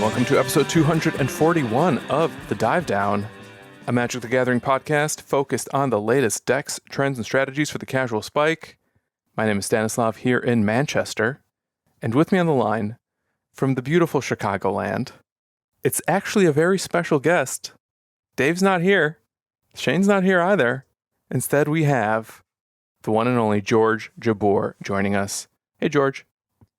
welcome to episode 241 of The Dive Down, a Magic the Gathering podcast focused on the latest decks, trends, and strategies for the casual spike. My name is Stanislav here in Manchester, and with me on the line, from the beautiful Chicagoland, it's actually a very special guest. Dave's not here. Shane's not here either. Instead, we have the one and only George Jabbour joining us. Hey, George.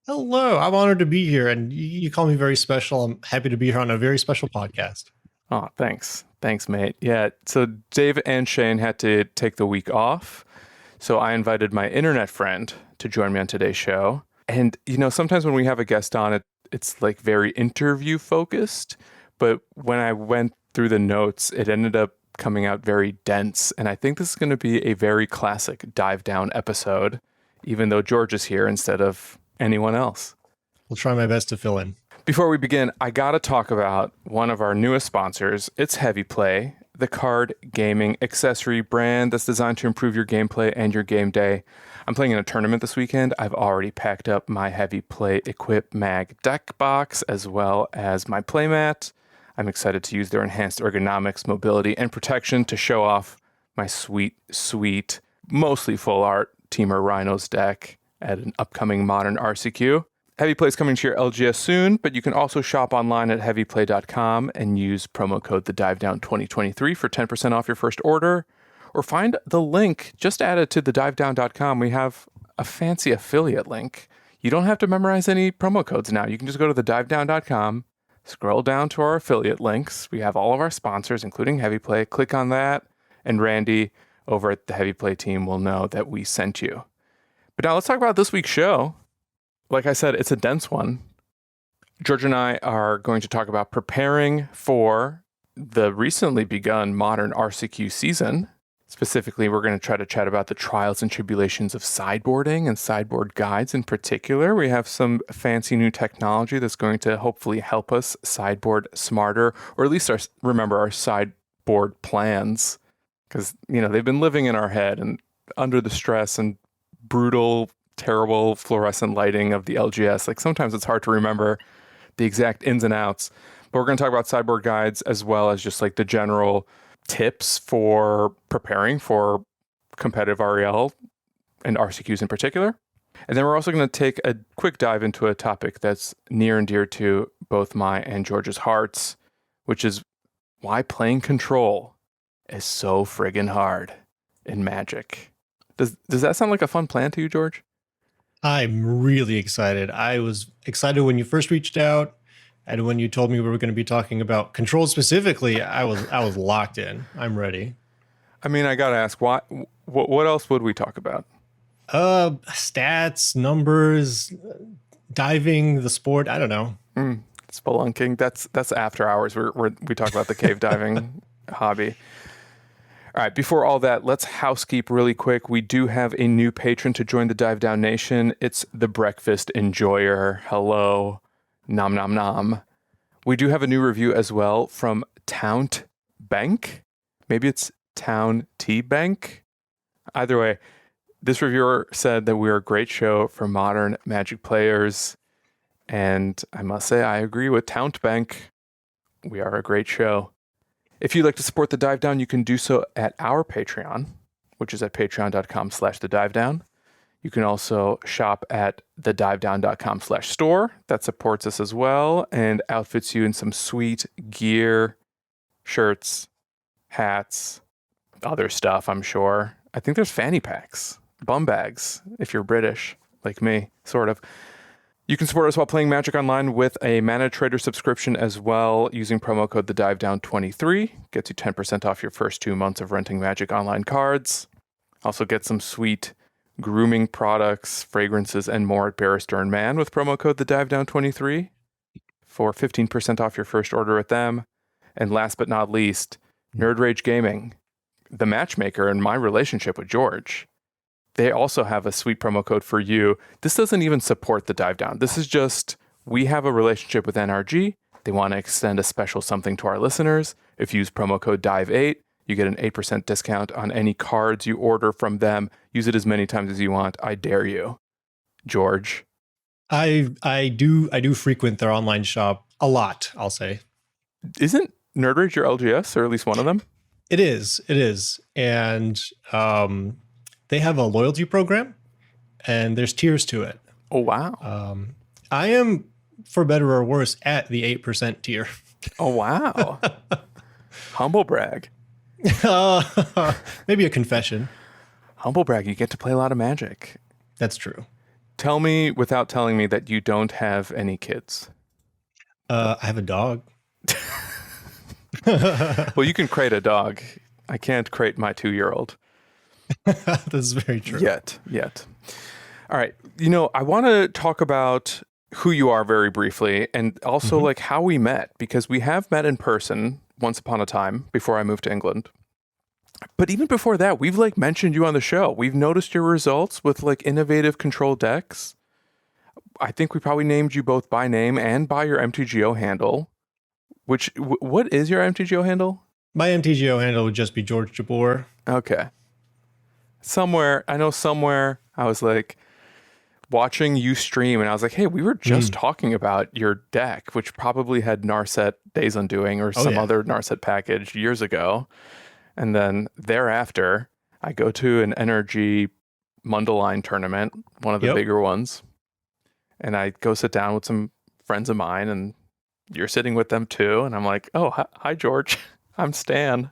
Hello, I'm honored to be here, and you call me very special. I'm happy to be here on a very special podcast. Oh, thanks. Thanks, mate. Yeah, so Dave and Shane had to take the week off, so I invited my internet friend to join me on today's show. And, you know, sometimes when we have a guest on, it's like very interview focused, but when I went through the notes, it ended up coming out very dense, and I think this is going to be a very classic dive down episode, even though George is here instead of anyone else. We'll try my best to fill in. Before we begin, I gotta talk about one of our newest sponsors. It's Heavy Play, the card gaming accessory brand that's designed to improve your gameplay and your game day. I'm playing in a tournament this weekend. I've already packed up my Heavy Play Equip Mag deck box as well as my playmat. I'm excited to use their enhanced ergonomics, mobility, and protection to show off my sweet, mostly full art Teamer Rhinos deck at an upcoming Modern RCQ. Heavy Play is coming to your LGS soon, but you can also shop online at heavyplay.com and use promo code TheDiveDown2023 for 10% off your first order, or find the link just added to TheDiveDown.com. We have a fancy affiliate link. You don't have to memorize any promo codes now. You can just go to TheDiveDown.com, scroll down to our affiliate links. We have all of our sponsors, including Heavy Play. Click on that, and Randy over at the Heavy Play team will know that we sent you. But now let's talk about this week's show. Like I said, it's a dense one. George and I are going to talk about preparing for the recently begun Modern RCQ season. Specifically, we're going to try to chat about the trials and tribulations of sideboarding and sideboard guides in particular. We have some fancy new technology that's going to hopefully help us sideboard smarter, or at least remember our sideboard plans. Because, you know, they've been living in our head and under the stress and brutal, terrible fluorescent lighting of the LGS. Like sometimes it's hard to remember the exact ins and outs. But we're going to talk about sideboard guides as well as just like the general tips for preparing for competitive REL and RCQs in particular. And then we're also going to take a quick dive into a topic that's near and dear to both my and George's hearts, which is why playing Control is so friggin' hard in Magic. Does that sound like a fun plan to you, George? I'm really excited. I was excited when you first reached out, and when you told me we were going to be talking about Control specifically, I was locked in. I'm ready. I mean, I gotta ask, what else would we talk about? Stats, numbers, diving, the sport. I don't know. Spelunking. That's after hours. We talk about the cave diving hobby. All right, before all that, let's housekeep really quick. We do have a new patron to join the Dive Down Nation. It's the Breakfast Enjoyer. Hello. Nom nom nom. We do have a new review as well from Taunt Bank. Maybe it's Town T Bank. Either way, this reviewer said that we are a great show for modern Magic players. And I must say, I agree with Taunt Bank. We are a great show. If you'd like to support The Dive Down, you can do so at our Patreon, which is at patreon.com/thedivedown. You can also shop at thedivedown.com/store. That supports us as well and outfits you in some sweet gear, shirts, hats, other stuff, I'm sure. I think there's fanny packs, bum bags, if you're British, like me, sort of. You can support us while playing Magic Online with a Mana Trader subscription as well, using promo code TheDiveDown23. Gets you 10% off your first 2 months of renting Magic Online cards. Also get some sweet grooming products, fragrances, and more at Barrister and Man with promo code TheDiveDown23 for 15% off your first order with them. And last but not least, Nerd Rage Gaming, the matchmaker in my relationship with George. They also have a sweet promo code for you. This doesn't even support the Dive Down. This is just, we have a relationship with NRG. They want to extend a special something to our listeners. If you use promo code DIVE8, you get an 8% discount on any cards you order from them. Use it as many times as you want. I dare you. George. I do frequent their online shop a lot, I'll say. Isn't Nerd Rage your LGS, or at least one of them? It is. And they have a loyalty program, and there's tiers to it. Oh, wow. I am, for better or worse, at the 8% tier. Oh, wow. Humble brag. Maybe a confession. Humble brag. You get to play a lot of Magic. That's true. Tell me without telling me that you don't have any kids. I have a dog. Well, you can crate a dog. I can't crate my 2-year-old. That's very true. Yet. All right. I want to talk about who you are very briefly, and also like how we met, because we have met in person once upon a time before I moved to England. But even before that, we've like mentioned you on the show. We've noticed your results with like innovative control decks. I think we probably named you both by name and by your MTGO handle. Which, what is your MTGO handle? My MTGO handle would just be George Jabbour. Okay. Somewhere I was like watching you stream, and I was like, hey, we were just talking about your deck, which probably had Narset Days Undoing or some other Narset package years ago. And then thereafter, I go to an NRG Mundelein tournament, one of the bigger ones. And I go sit down with some friends of mine, and you're sitting with them too. And I'm like, oh, hi, George. I'm Stan.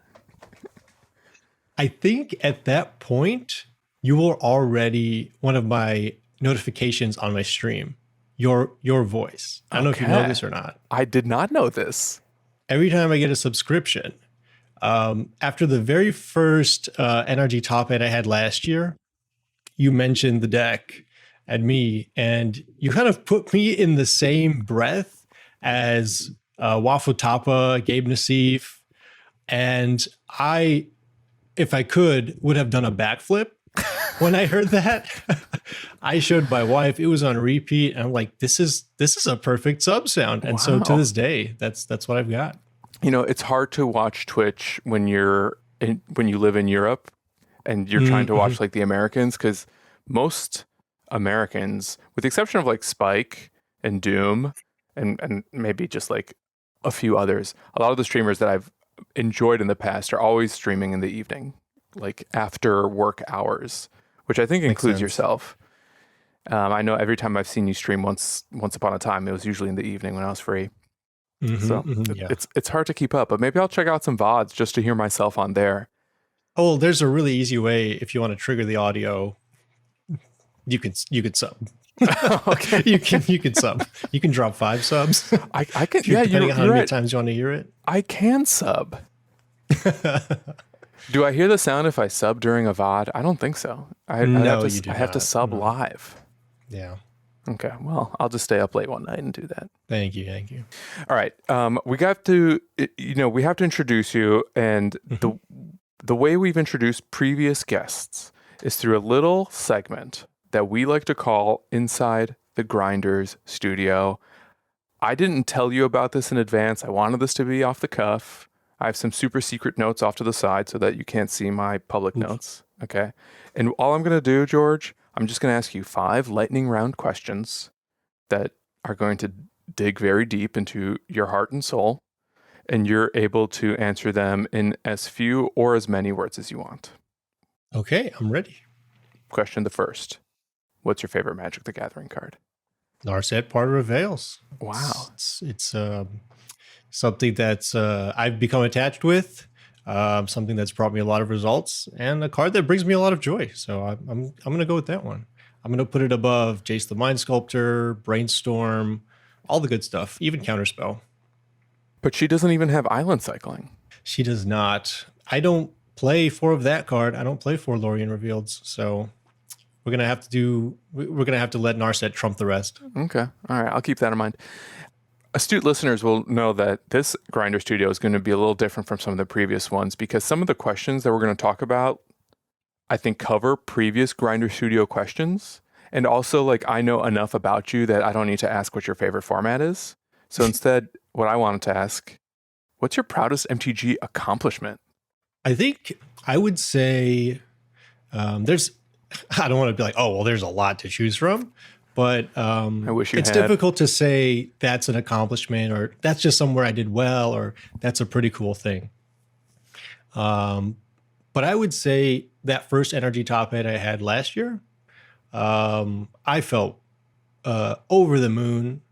I think at that point, you were already one of my notifications on my stream. Your voice. I don't know if you know this or not. I did not know this. Every time I get a subscription, after the very first NRG Top 8 I had last year, you mentioned the deck and me, and you kind of put me in the same breath as Wafu Tapa, Gabe Nassif, and I, if I could, would have done a backflip when I heard that. I showed my wife, it was on repeat, and I'm like, this is a perfect sub sound. And so to this day, that's what I've got. It's hard to watch Twitch when you live in Europe and you're trying to watch like the Americans, because most Americans, with the exception of like Spike and Doom and maybe just like a few others, a lot of the streamers that I've enjoyed in the past are always streaming in the evening, like after work hours, which I think includes yourself. I know every time I've seen you stream once upon a time, it was usually in the evening when I was free. It's hard to keep up, but maybe I'll check out some VODs just to hear myself on there. Oh, there's a really easy way. If you want to trigger the audio, you could sub. Okay. you can sub. You can drop 5 subs. I can. Depending on how many times you want to hear it. I can sub. Do I hear the sound if I sub during a VOD? I don't think so. I have to sub live. Yeah. Okay. Well, I'll just stay up late one night and do that. Thank you. All right. We have to introduce you, and the way we've introduced previous guests is through a little segment that we like to call Inside the Grinders Studio. I didn't tell you about this in advance. I wanted this to be off the cuff. I have some super secret notes off to the side so that you can't see my public notes. Okay. And all I'm going to do, George, I'm just going to ask you 5 lightning round questions that are going to dig very deep into your heart and soul, and you're able to answer them in as few or as many words as you want. Okay, I'm ready. Question the first. What's your favorite Magic the Gathering card? Narset, Parter of Veils. Wow. It's something that's I've become attached with, something that's brought me a lot of results, and a card that brings me a lot of joy. So I'm going to go with that one. I'm going to put it above Jace the Mind Sculptor, Brainstorm, all the good stuff, even Counterspell. But she doesn't even have island cycling. She does not. I don't play 4 of that card. I don't play 4 Lorien Revealeds. So we're going to have to let Narset trump the rest. Okay. All right. I'll keep that in mind. Astute listeners will know that this Grinder Studio is going to be a little different from some of the previous ones, because some of the questions that we're going to talk about, I think, cover previous Grinder Studio questions. And also, like, I know enough about you that I don't need to ask what your favorite format is. So instead, what I wanted to ask, what's your proudest MTG accomplishment? I think I would say I don't want to be like, oh, well, there's a lot to choose from. But I wish you it's had. difficult to say that's an accomplishment or that's just somewhere I did well or that's a pretty cool thing. But I would say that first energy top 8 I had last year, I felt over the moon,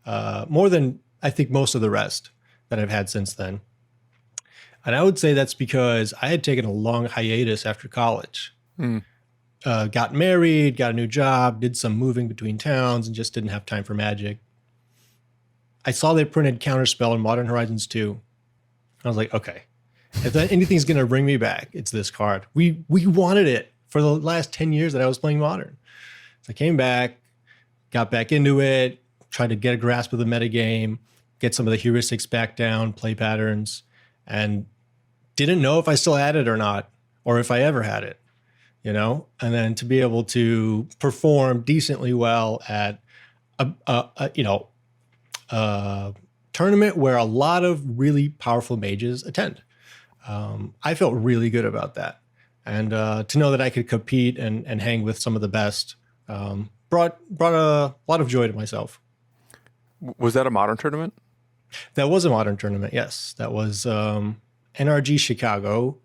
more than I think most of the rest that I've had since then. And I would say that's because I had taken a long hiatus after college. Got married, got a new job, did some moving between towns, and just didn't have time for Magic. I saw they printed Counterspell in Modern Horizons 2. I was like, okay, if anything's going to bring me back, it's this card. We wanted it for the last 10 years that I was playing Modern. So I came back, got back into it, tried to get a grasp of the metagame, get some of the heuristics back down, play patterns, and didn't know if I still had it or not, or if I ever had it. And then to be able to perform decently well at a tournament where a lot of really powerful mages attend. I felt really good about that. And to know that I could compete and hang with some of the best brought a lot of joy to myself. Was that a Modern tournament? That was a Modern tournament, yes. That was NRG Chicago.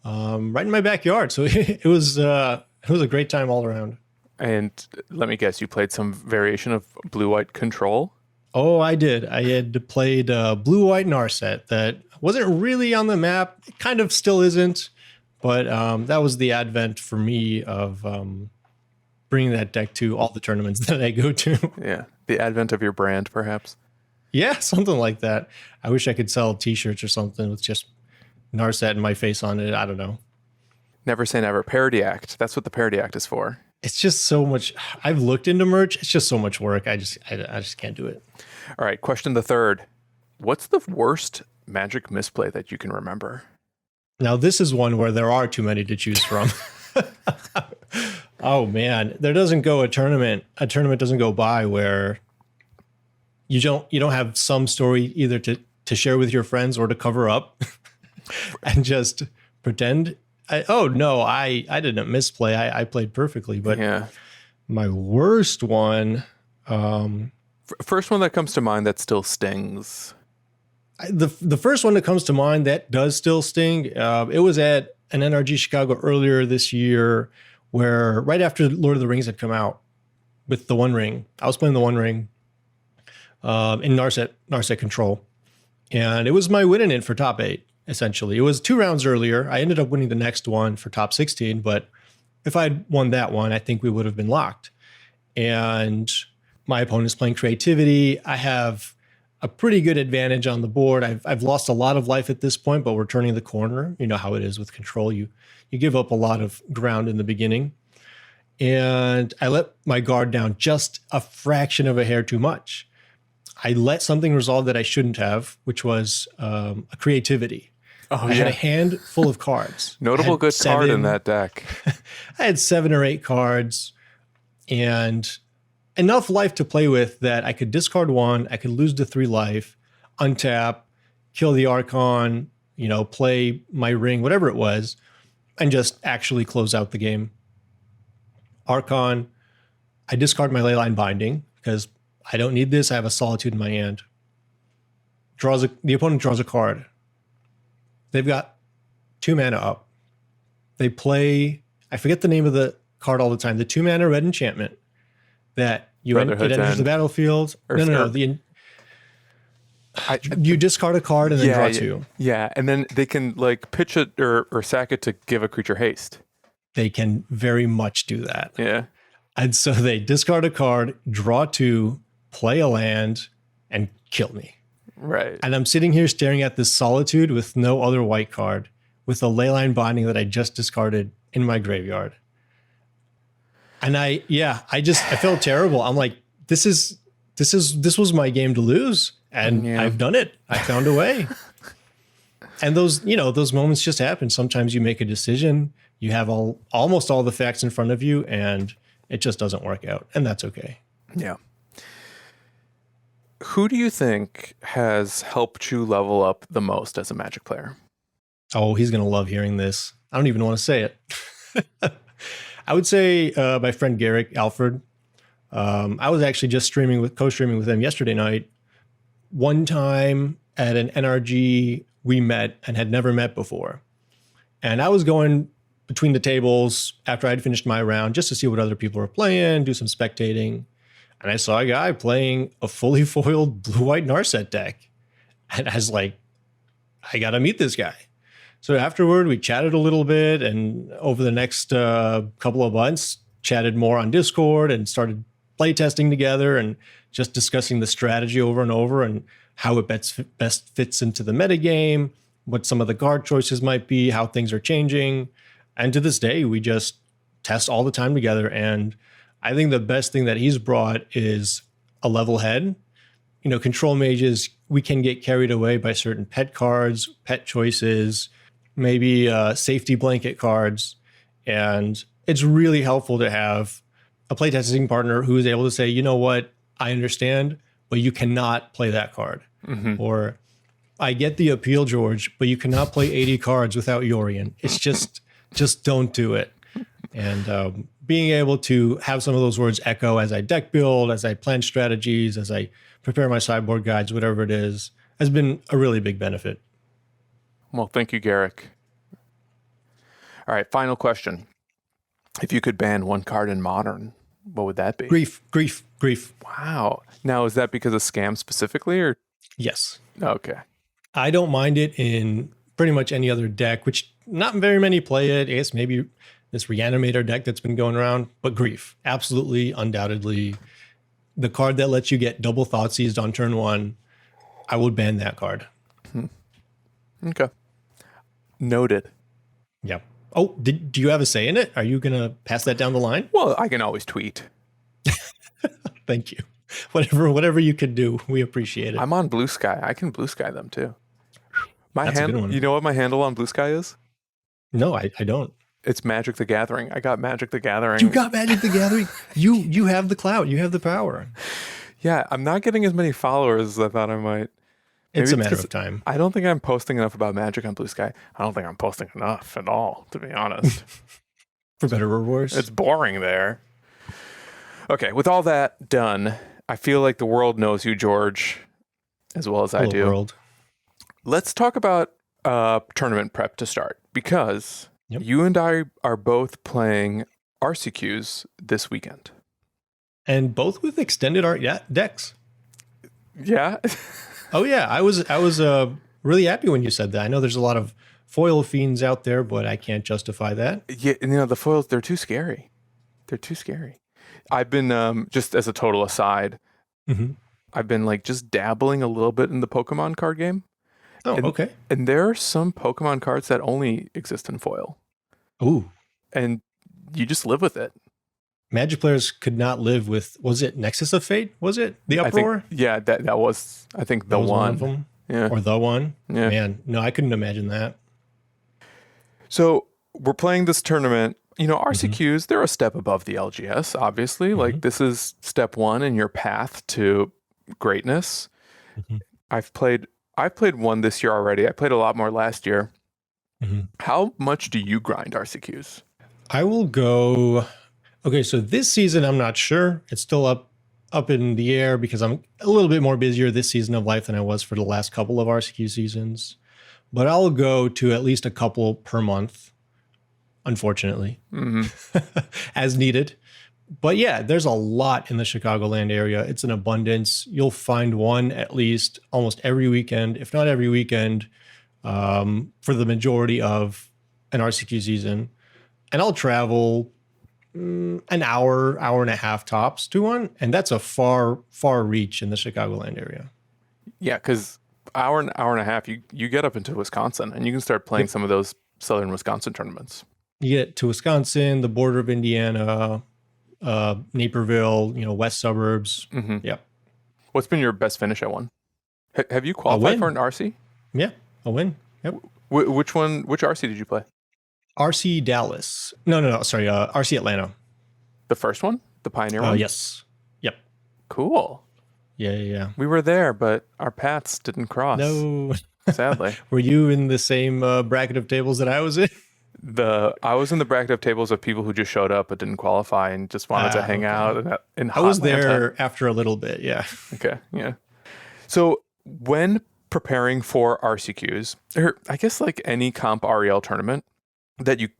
Right in my backyard. So it was a great time all around. And let me guess, you played some variation of blue-white control? Oh, I did. I had played blue-white Narset that wasn't really on the map. It kind of still isn't. But that was the advent for me of bringing that deck to all the tournaments that I go to. Yeah, the advent of your brand, perhaps. Yeah, something like that. I wish I could sell t-shirts or something with just Narset and my face on it. I don't know. Never say never. Parody Act. That's what the Parody Act is for. It's just so much. I've looked into merch. It's just so much work. I just can't do it. All right. Question the third. What's the worst Magic misplay that you can remember? Now, this is one where there are too many to choose from. Oh, man. There doesn't go a tournament. A tournament doesn't go by where you don't have some story either to share with your friends or to cover up. And just pretend, I didn't misplay. I played perfectly. But yeah. My worst one. First one that comes to mind that still stings. The first one that comes to mind that does still sting. It was at an NRG Chicago earlier this year where right after Lord of the Rings had come out with the One Ring, I was playing the One Ring in Narset Control. And it was my winning in for top 8. Essentially, it was 2 rounds earlier. I ended up winning the next one for top 16, but if I'd won that one, I think we would have been locked. And my opponent's playing creativity. I have a pretty good advantage on the board. I've lost a lot of life at this point, but we're turning the corner. You know how it is with control. You give up a lot of ground in the beginning. And I let my guard down just a fraction of a hair too much. I let something resolve that I shouldn't have, which was a creativity. I had a hand full of cards. Notable good card in that deck. I had 7 or 8 cards and enough life to play with that I could discard 1, I could lose to 3 life, untap, kill the Archon, play my ring, whatever it was, and just actually close out the game. Archon, I discard my Leyline Binding because I don't need this. I have a Solitude in my hand. The opponent draws a card. They've got 2 mana up. They play, I forget the name of the card all the time, the 2 mana red enchantment that it enters the battlefield. You discard a card and then draw 2. Yeah, and then they can pitch it or sack it to give a creature haste. They can very much do that. Yeah. And so they discard a card, draw 2, play a land, and kill me. Right. And I'm sitting here staring at this Solitude with no other white card, with a Leyline Binding that I just discarded in my graveyard. And I felt terrible. I'm like, this was my game to lose, and I've done it. I found a way. And those moments just happen. Sometimes you make a decision, you have almost all the facts in front of you, and it just doesn't work out, and that's okay. Yeah. Who do you think has helped you level up the most as a Magic player? Oh, he's going to love hearing this. I don't even want to say it. I would say my friend Garrick Alfred. I was actually just co-streaming with him yesterday night. One time at an NRG, we met and had never met before. And I was going between the tables after I'd finished my round just to see what other people were playing, do some spectating. And I saw a guy playing a fully foiled blue-white Narset deck. And I was like, I got to meet this guy. So afterward, we chatted a little bit. And over the next couple of months, chatted more on Discord and started playtesting together and just discussing the strategy over and over and how it best fits into the metagame, what some of the card choices might be, how things are changing. And to this day, we just test all the time together. And I think the best thing that he's brought is a level head. You know, control mages, we can get carried away by certain pet cards, pet choices, maybe safety blanket cards. And it's really helpful to have a playtesting partner who is able to say, you know what, I understand, but you cannot play that card. Mm-hmm. Or I get the appeal, George, but you cannot play 80 cards without Yorion. It's just don't do it. And being able to have some of those words echo as I deck build, as I plan strategies, as I prepare my sideboard guides, whatever it is, has been a really big benefit. Well, thank you, Garrick. All right, final question. If you could ban one card in Modern, what would that be? Grief. Wow. Now, is that because of scam specifically, or? Yes. Okay. I don't mind it in pretty much any other deck, which not very many play it. I guess maybe this Reanimator deck that's been going around, but Grief, absolutely, undoubtedly. The card that lets you get double Thought Seized on turn one, I would ban that card. Okay. Noted. Yeah. Oh, do you have a say in it? Are you going to pass that down the line? Well, I can always tweet. Thank you. Whatever you could do, we appreciate it. I'm on Blue Sky. I can Blue Sky them too. That's a good one. You know what my handle on Blue Sky is? No, I don't. It's Magic the Gathering. I got Magic the Gathering. You got Magic the Gathering? You have the clout. You have the power. Yeah, I'm not getting as many followers as I thought I might. It's a matter of time. I don't think I'm posting enough about Magic on Blue Sky. I don't think I'm posting enough at all, to be honest. For better or worse. It's boring there. Okay, with all that done, I feel like the world knows you, George, as well as I do. World. Let's talk about tournament prep to start, because you and I are both playing RCQs this weekend. And both with extended art decks. Yeah. Oh yeah, I was really happy when you said that. I know there's a lot of foil fiends out there, but I can't justify that. Yeah, you know, the foils, they're too scary. They're too scary. I've been, just as a total aside, I've been like just dabbling a little bit in the Pokemon card game. Oh, okay. And there are some Pokemon cards that only exist in foil. Ooh. And you just live with it. Magic players could not live with, was it Nexus of Fate? Was it the Uproar? That was, I think, the one of them. Yeah. Or the one. Yeah. Man, no, I couldn't imagine that. So we're playing this tournament. You know, RCQs, they're a step above the LGS, obviously. Like, this is step one in your path to greatness. I've played one this year already. I played a lot more last year. How much do you grind RCQs? I will go... Okay, so this season, I'm not sure. It's still up in the air because I'm a little bit more busier this season of life than I was for the last couple of RCQ seasons. But I'll go to at least a couple per month, unfortunately, as needed. But yeah, there's a lot in the Chicagoland area. It's an abundance. You'll find one at least almost every weekend, if not every weekend, for the majority of an RCQ season. And I'll travel an hour and a half tops to one. And that's a far reach in the Chicagoland area. Yeah, because hour and a half, you get up into Wisconsin and you can start playing some of those Southern Wisconsin tournaments. You get to Wisconsin, the border of Indiana, Naperville, west suburbs. Yep. What's been your best finish at one? Have you qualified for an RC? Yeah, a win. Yep. Which RC did you play? RC Dallas. No. Sorry, RC Atlanta. The first one? The Pioneer one? Yes. Yep. Cool. Yeah. We were there, but our paths didn't cross. No. Sadly. Were you in the same bracket of tables that I was in? I was in the bracket of tables of people who just showed up but didn't qualify and just wanted to hang Okay. out in I was Hotlanta. there after a little bit. Yeah. Okay, yeah. So when preparing for RCQs, or I guess like any comp REL tournament that you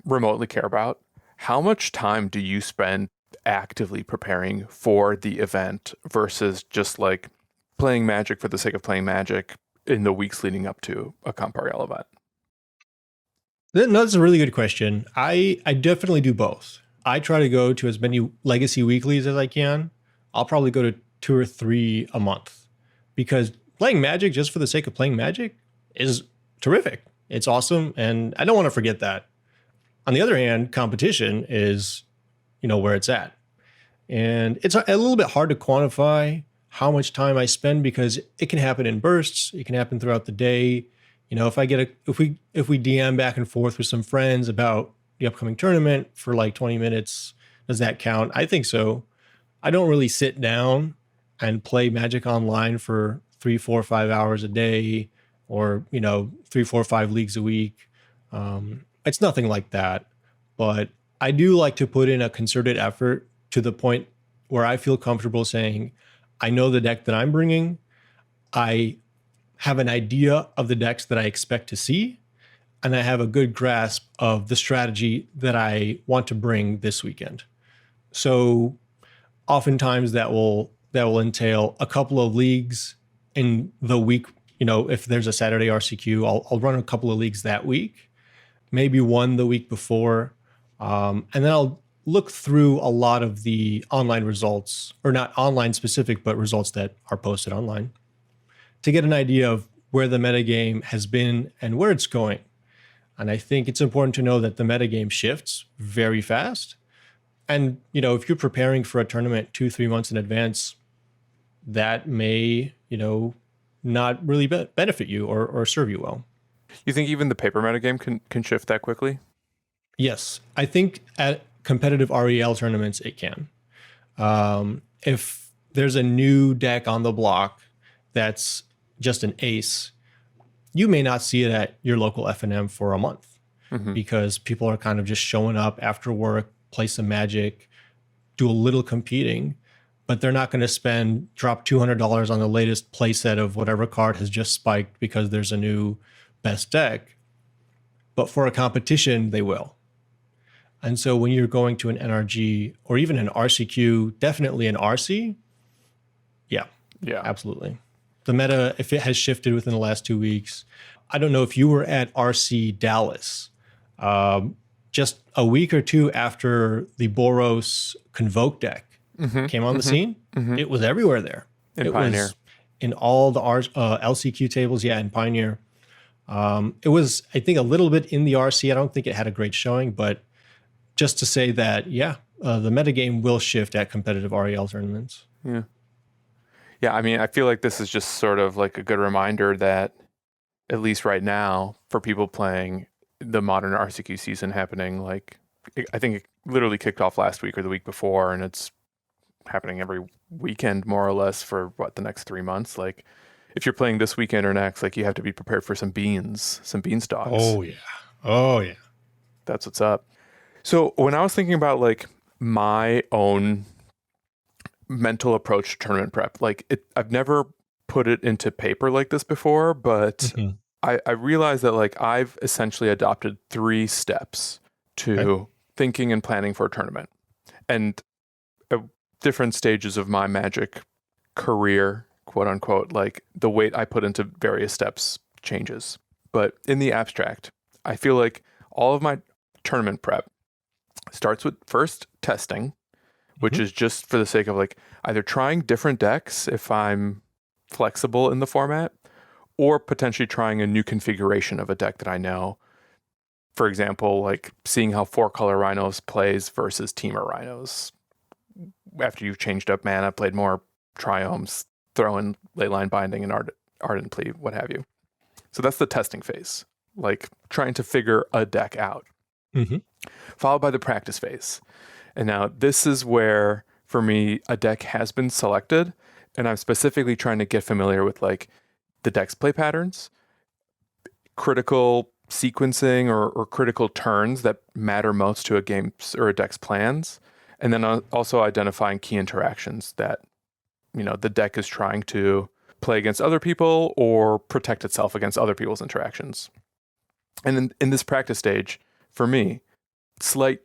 remotely care about, how much time do you spend actively preparing for the event versus just like playing Magic for the sake of playing Magic in the weeks leading up to a comp REL event? No, that's a really good question. I definitely do both. I try to go to as many legacy weeklies as I can. I'll probably go to 2 or 3 a month because playing Magic just for the sake of playing Magic is terrific. It's awesome. And I don't want to forget that. On the other hand, competition is, where it's at. And it's a little bit hard to quantify how much time I spend because it can happen in bursts. It can happen throughout the day. If we DM back and forth with some friends about the upcoming tournament for like 20 minutes, does that count? I think so. I don't really sit down and play Magic online for 3, 4, 5 hours a day, or 3, 4, 5 leagues a week. It's nothing like that, but I do like to put in a concerted effort to the point where I feel comfortable saying, I know the deck that I'm bringing. I have an idea of the decks that I expect to see, and I have a good grasp of the strategy that I want to bring this weekend. So oftentimes that will entail a couple of leagues in the week. If there's a Saturday RCQ, I'll run a couple of leagues that week, maybe one the week before, and then I'll look through a lot of the online results, or not online specific, but results that are posted online, to get an idea of where the metagame has been and where it's going. And I think it's important to know that the metagame shifts very fast. And, if you're preparing for a tournament 2-3 months in advance, that may, not really benefit you or serve you well. You think even the paper metagame can shift that quickly? Yes. I think at competitive REL tournaments, it can. If there's a new deck on the block that's just an ace, you may not see it at your local F&M for a month because people are kind of just showing up after work, play some Magic, do a little competing, but they're not going to drop $200 on the latest playset of whatever card has just spiked because there's a new best deck. But for a competition, they will. And so when you're going to an NRG or even an RCQ, definitely an RC, yeah, absolutely. The meta, if it has shifted within the last 2 weeks, I don't know if you were at RC Dallas, just a week or two after the Boros Convoke deck came on the scene, it was everywhere there. In Pioneer. Was in all the LCQ tables, in Pioneer. It was, I think, a little bit in the RC. I don't think it had a great showing, but just to say that, the metagame will shift at competitive REL tournaments. Yeah. Yeah, I mean, I feel like this is just sort of like a good reminder that, at least right now, for people playing the Modern RCQ season happening, like, I think it literally kicked off last week or the week before, and it's happening every weekend, more or less, for, the next 3 months. Like, if you're playing this weekend or next, like, you have to be prepared for some beanstalks. Oh, yeah. That's what's up. So when I was thinking about, like, my own mental approach to tournament prep, like, I've never put it into paper like this before, but I realized that, like, I've essentially adopted 3 steps to thinking and planning for a tournament. And at different stages of my Magic career, quote unquote, like, the weight I put into various steps changes. But in the abstract, I feel like all of my tournament prep starts with first testing, which is just for the sake of, like, either trying different decks if I'm flexible in the format, or potentially trying a new configuration of a deck that I know. For example, like seeing how 4-color Rhinos plays versus Teamer Rhinos. After you've changed up mana, played more Triomes, throw in Leyline Binding and Ardent Plea, what have you. So that's the testing phase, like trying to figure a deck out. Followed by the practice phase. And now this is where, for me, a deck has been selected, and I'm specifically trying to get familiar with, like, the deck's play patterns, critical sequencing or critical turns that matter most to a game's or a deck's plans, and then also identifying key interactions that, the deck is trying to play against other people or protect itself against other people's interactions. And in this practice stage, for me, slight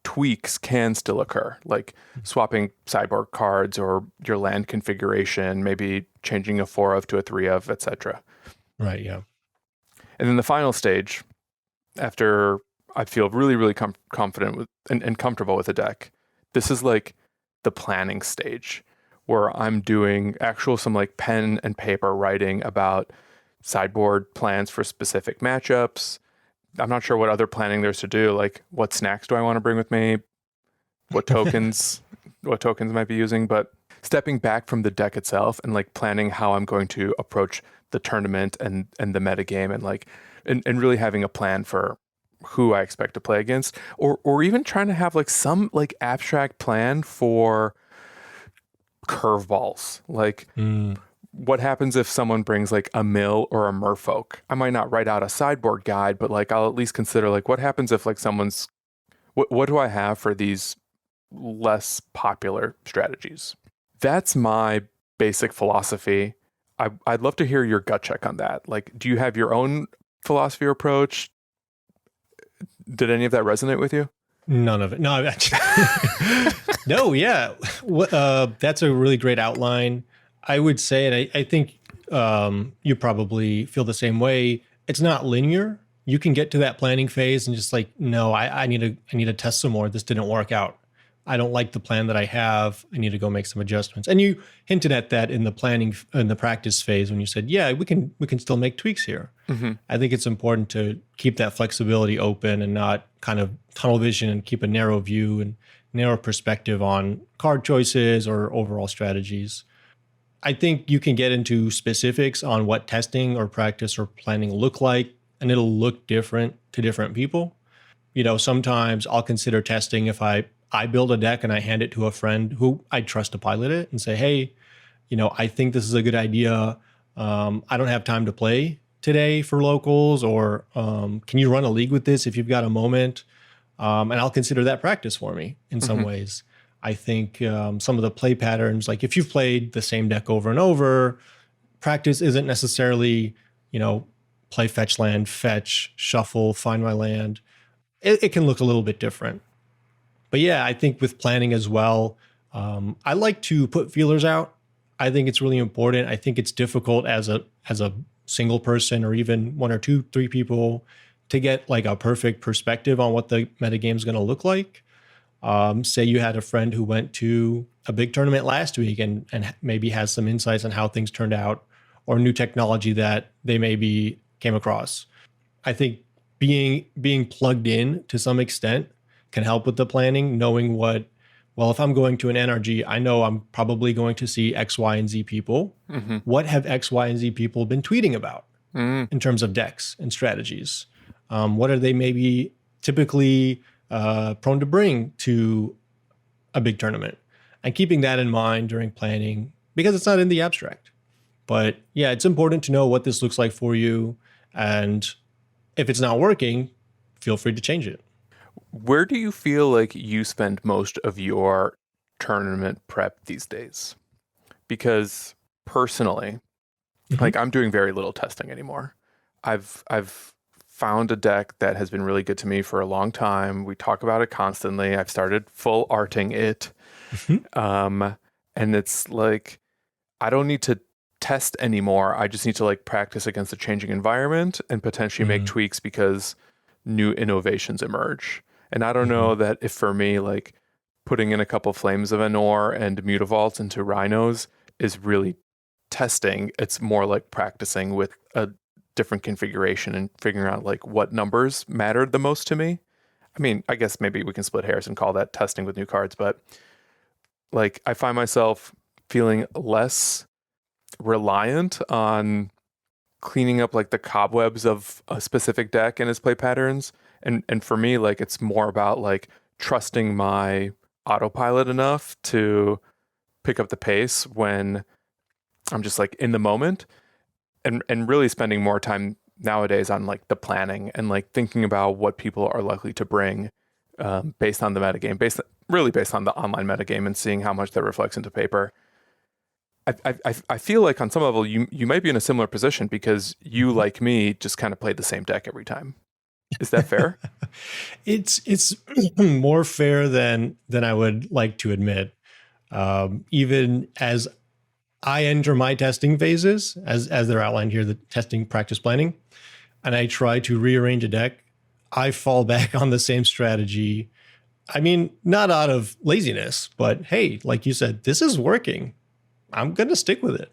tweaks can still occur, like swapping sideboard cards or your land configuration, maybe changing a 4 of to a 3 of, etc. Right, yeah. And then the final stage, after I feel really, really confident with and comfortable with the deck, this is like the planning stage where I'm doing some like pen and paper writing about sideboard plans for specific matchups. I'm not sure what other planning there's to do, like what snacks do I want to bring with me, what tokens might be using, but stepping back from the deck itself and like planning how I'm going to approach the tournament and the metagame and really having a plan for who I expect to play against, or even trying to have like some like abstract plan for curveballs. Like what happens if someone brings like a mill or a merfolk? I might not write out a sideboard guide, but like I'll at least consider like what happens if like someone's what do I have for these less popular strategies? That's my basic philosophy. I'd love to hear your gut check on that. Like, do you have your own philosophy or approach? Did any of that resonate with you? None of it. No, no, yeah. That's a really great outline. I would say, and I think you probably feel the same way. It's not linear. You can get to that planning phase and just like, no, I need to test some more. This didn't work out. I don't like the plan that I have. I need to go make some adjustments. And you hinted at that in the planning, in the practice phase when you said, yeah, we can still make tweaks here. Mm-hmm. I think it's important to keep that flexibility open and not kind of tunnel vision and keep a narrow view and narrow perspective on card choices or overall strategies. I think you can get into specifics on what testing or practice or planning look like, and it'll look different to different people. Sometimes I'll consider testing if I build a deck and I hand it to a friend who I trust to pilot it and say, hey, I think this is a good idea. I don't have time to play today for locals, or can you run a league with this if you've got a moment? And I'll consider that practice for me in some ways. I think some of the play patterns, like if you've played the same deck over and over, practice isn't necessarily, play fetch land, fetch, shuffle, find my land. It can look a little bit different. But yeah, I think with planning as well, I like to put feelers out. I think it's really important. I think it's difficult as a single person or even 1 or 2, 3 people to get like a perfect perspective on what the metagame is going to look like. Say you had a friend who went to a big tournament last week and maybe has some insights on how things turned out or new technology that they maybe came across. I think being plugged in to some extent can help with the planning, knowing if I'm going to an NRG, I know I'm probably going to see X, Y, and Z people. Mm-hmm. What have X, Y, and Z people been tweeting about in terms of decks and strategies? What are they maybe typically prone to bring to a big tournament? And keeping that in mind during planning, because it's not in the abstract. But yeah, it's important to know what this looks like for you. And if it's not working, feel free to change it. Where do you feel like you spend most of your tournament prep these days? Because personally, like I'm doing very little testing anymore. I've found a deck that has been really good to me for a long time. We talk about it constantly. I've started full arting it. And it's like, I don't need to test anymore. I just need to like practice against a changing environment and potentially make tweaks because new innovations emerge. And I don't know that if for me, like putting in a couple flames of Anor and Mutavaults into Rhinos is really testing. It's more like practicing with a different configuration and figuring out like what numbers mattered the most to me. I mean, I guess maybe we can split hairs and call that testing with new cards, but like I find myself feeling less reliant on cleaning up like the cobwebs of a specific deck and its play patterns. And for me, like it's more about like trusting my autopilot enough to pick up the pace when I'm just like in the moment and really spending more time nowadays on like the planning and like thinking about what people are likely to bring based on the metagame, based on the online metagame and seeing how much that reflects into paper. I feel like on some level you might be in a similar position because you, like me, just kind of play the same deck every time. Is that fair? It's more fair than I would like to admit. Even as I enter my testing phases, as they're outlined here, the testing, practice, planning, and I try to rearrange a deck, I fall back on the same strategy. I mean, not out of laziness, but hey, like you said, this is working. I'm going to stick with it.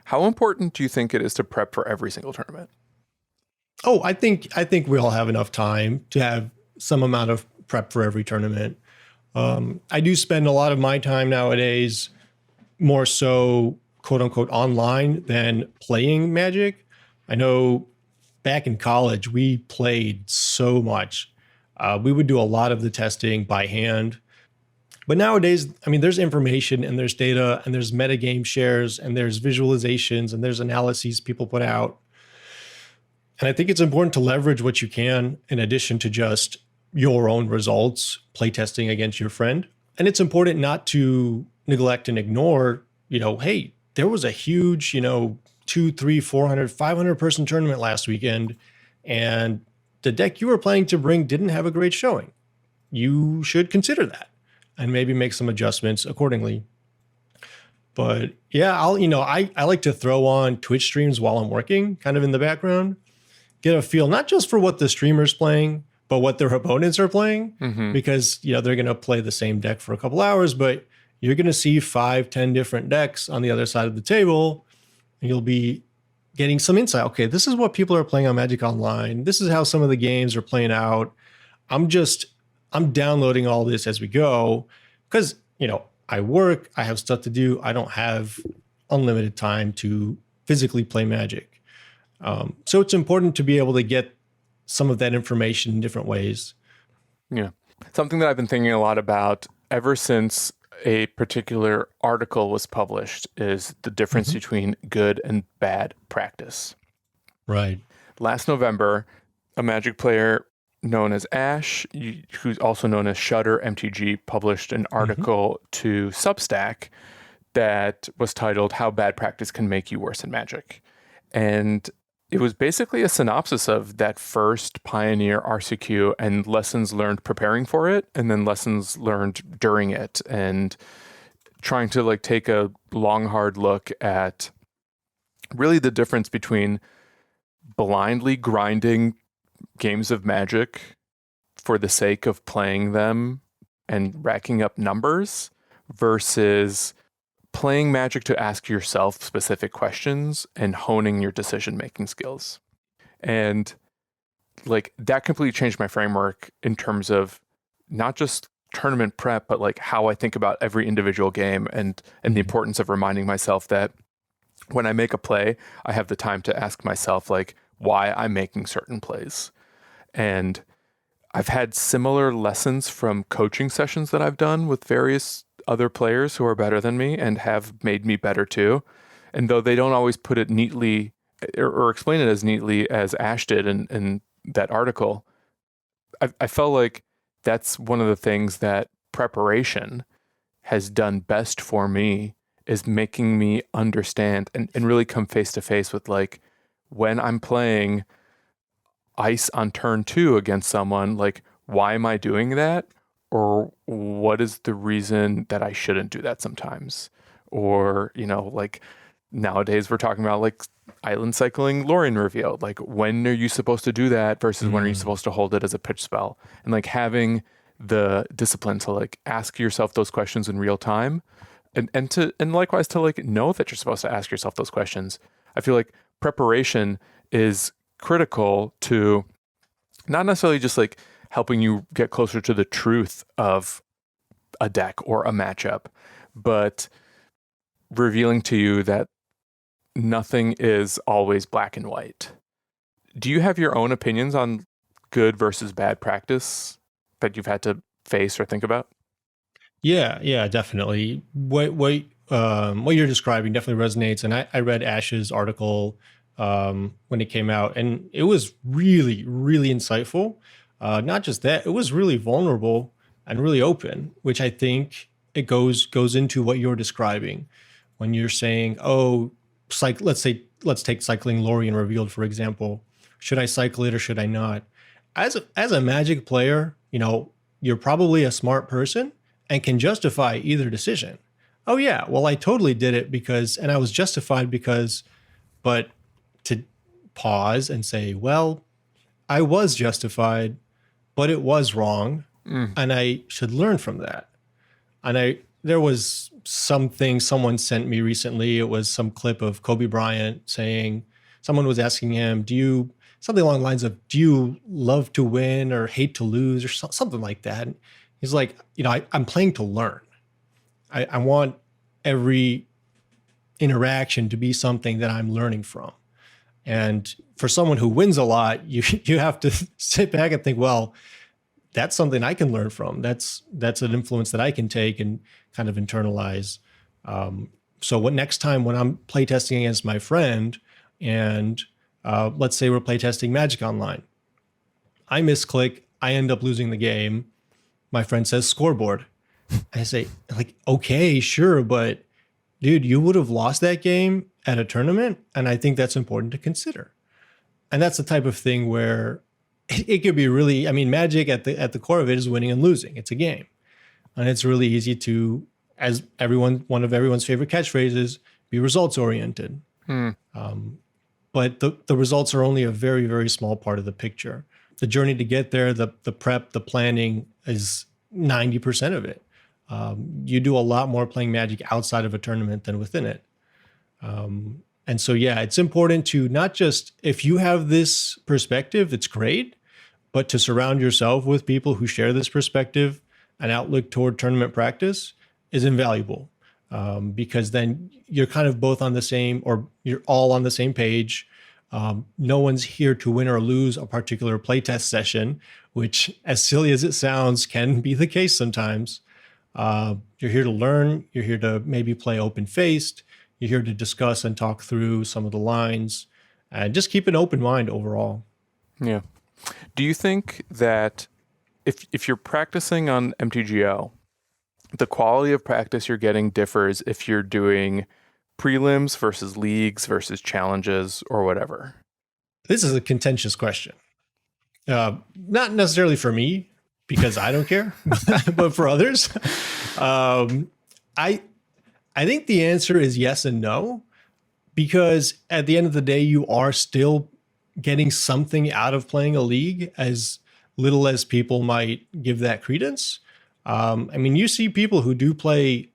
How important do you think it is to prep for every single tournament? Oh, I think we all have enough time to have some amount of prep for every tournament. I do spend a lot of my time nowadays more so, quote unquote, online than playing Magic. I know back in college, we played so much. We would do a lot of the testing by hand. But nowadays, I mean, there's information and there's data and there's metagame shares and there's visualizations and there's analyses people put out. And I think it's important to leverage what you can in addition to just your own results, play testing against your friend. And it's important not to neglect and ignore, hey, there was a huge, 200, 300, 400, 500 person tournament last weekend, and the deck you were planning to bring didn't have a great showing. You should consider that and maybe make some adjustments accordingly. But yeah, I like to throw on Twitch streams while I'm working, kind of in the background, get a feel, not just for what the streamer's playing, but what their opponents are playing, because, they're going to play the same deck for a couple hours, but you're going to see 5-10 different decks on the other side of the table. And you'll be getting some insight. Okay, this is what people are playing on Magic Online. This is how some of the games are playing out. I'm downloading all this as we go because, I work, I have stuff to do. I don't have unlimited time to physically play Magic. So it's important to be able to get some of that information in different ways. Yeah. Something that I've been thinking a lot about ever since a particular article was published is the difference between good and bad practice. Right. Last November, a Magic player known as Ash, who's also known as Shudder MTG, published an article to Substack that was titled "How Bad Practice Can Make You Worse in Magic." And it was basically a synopsis of that first Pioneer RCQ and lessons learned preparing for it, and then lessons learned during it, and trying to like take a long, hard look at really the difference between blindly grinding games of Magic for the sake of playing them and racking up numbers versus playing Magic to ask yourself specific questions and honing your decision-making skills. And like that completely changed my framework in terms of not just tournament prep, but like how I think about every individual game and the importance of reminding myself that when I make a play, I have the time to ask myself like why I'm making certain plays. And I've had similar lessons from coaching sessions that I've done with various other players who are better than me and have made me better too. And though they don't always put it neatly or explain it as neatly as Ash did in that article, I felt like that's one of the things that preparation has done best for me, is making me understand and really come face to face with like when I'm playing ice on turn 2 against someone, like why am I doing that? Or what is the reason that I shouldn't do that sometimes? Or, like nowadays we're talking about like island cycling Lorien reveal. Like when are you supposed to do that versus when are you supposed to hold it as a pitch spell? And like having the discipline to like ask yourself those questions in real time and likewise to like know that you're supposed to ask yourself those questions. I feel like preparation is critical to not necessarily just like helping you get closer to the truth of a deck or a matchup, but revealing to you that nothing is always black and white. Do you have your own opinions on good versus bad practice that you've had to face or think about? Yeah, definitely. What you're describing definitely resonates. And I read Ash's article when it came out, and it was really, really insightful. Not just that, it was really vulnerable and really open, which I think it goes into what you're describing when you're saying, oh, let's take cycling Lorien Revealed, for example. Should I cycle it or should I not? As a Magic player, you're probably a smart person and can justify either decision. Oh yeah, well, I totally did it and I was justified because, but to pause and say, well, I was justified, but it was wrong, and I should learn from that. And there was something someone sent me recently. It was some clip of Kobe Bryant saying, someone was asking him, something along the lines of, do you love to win or hate to lose, or something like that? And he's like, I'm playing to learn. I want every interaction to be something that I'm learning from. And for someone who wins a lot, you have to sit back and think, well, that's something I can learn from. That's an influence that I can take and kind of internalize. So next time when I'm playtesting against my friend, and let's say we're playtesting Magic Online, I misclick, I end up losing the game. My friend says scoreboard. I say, like, okay, sure, but dude, you would have lost that game at a tournament, and I think that's important to consider. And that's the type of thing where it could be really, Magic at the core of it is winning and losing. It's a game. And it's really easy to, as one of everyone's favorite catchphrases, be results oriented. But the results are only a very, very small part of the picture. The journey to get there, the prep, the planning is 90% of it. You do a lot more playing Magic outside of a tournament than within it. And so, yeah, it's important to not just, if you have this perspective, it's great, but to surround yourself with people who share this perspective and outlook toward tournament practice is invaluable. Because then you're kind of both on the same, or you're all on the same page. No one's here to win or lose a particular playtest session, which, as silly as it sounds, can be the case sometimes. You're here to learn. You're here to maybe play open-faced. You're here to discuss and talk through some of the lines, and just keep an open mind overall. Yeah. Do you think that if you're practicing on MTGO, the quality of practice you're getting differs if you're doing prelims versus leagues versus challenges or whatever? This is a contentious question. Not necessarily for me, because I don't care, but for others. I think the answer is yes and no, because at the end of the day, you are still getting something out of playing a league, as little as people might give that credence. You see people who do play,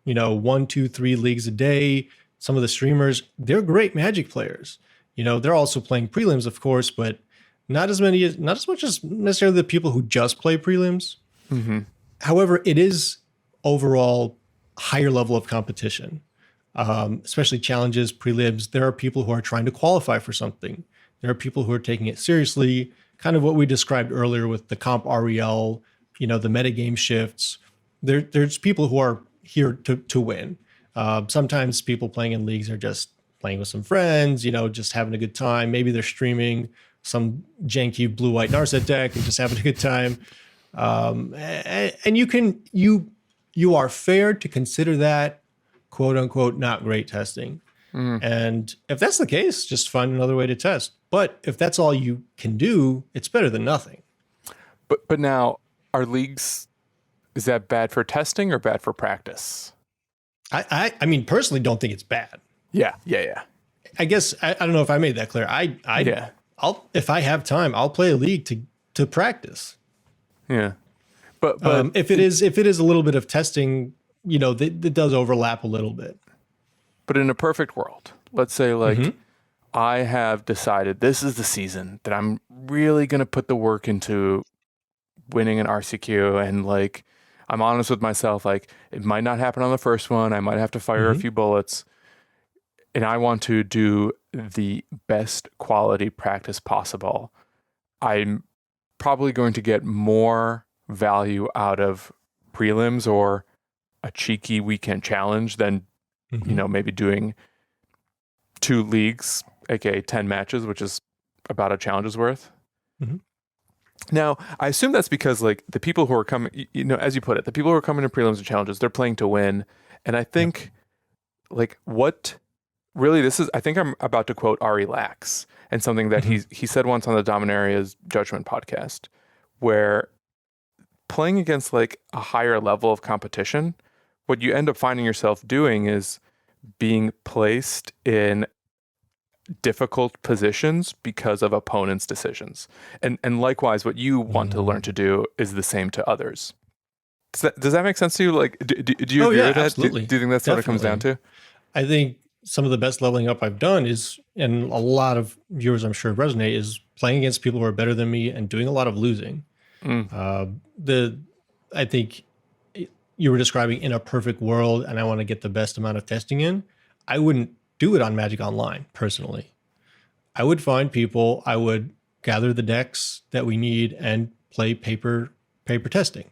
1, 2, 3 leagues a day. Some of the streamers, they're great Magic players. They're also playing prelims, of course, but not as much as necessarily the people who just play prelims. Mm-hmm. However, it is overall higher level of competition, especially challenges, prelims. There are people who are trying to qualify for something. There are people who are taking it seriously, kind of what we described earlier with the comp REL, the metagame shifts. There's people who are here to win. Sometimes people playing in leagues are just playing with some friends, just having a good time. Maybe they're streaming some janky blue-white Narset deck and just having a good time. And you are fair to consider that, quote unquote, not great testing. And if that's the case, just find another way to test. But if that's all you can do, it's better than nothing. But now, are leagues, is that bad for testing or bad for practice? I personally don't think it's bad. Yeah. I guess I don't know if I made that clear. I'll if I have time, I'll play a league to practice. Yeah. But if it is a little bit of testing, that does overlap a little bit. But in a perfect world, let's say I have decided this is the season that I'm really going to put the work into winning an RCQ, and I'm honest with myself, it might not happen on the first one. I might have to fire a few bullets, and I want to do the best quality practice possible. I'm probably going to get more value out of prelims or a cheeky weekend challenge than maybe doing 2 leagues aka 10 matches, which is about a challenge's worth. Mhm. Now, I assume that's because like the people who are coming, as you put it, the people who are coming to prelims and challenges, they're playing to win. And I think like what really this is, I think I'm about to quote Ari Lax and something that he said once on the Dominaria's Judgment podcast, where playing against like a higher level of competition, what you end up finding yourself doing is being placed in difficult positions because of opponents' decisions. And likewise, what you want to learn to do is the same to others. Does that make sense to you? Like, do you agree with that? Absolutely. Do you think that's what it comes down to? I think some of the best leveling up I've done is, and a lot of viewers I'm sure resonate, is playing against people who are better than me and doing a lot of losing. I think you were describing in a perfect world, and I want to get the best amount of testing in. I wouldn't do it on Magic Online personally. I would find people, I would gather the decks that we need and play paper testing.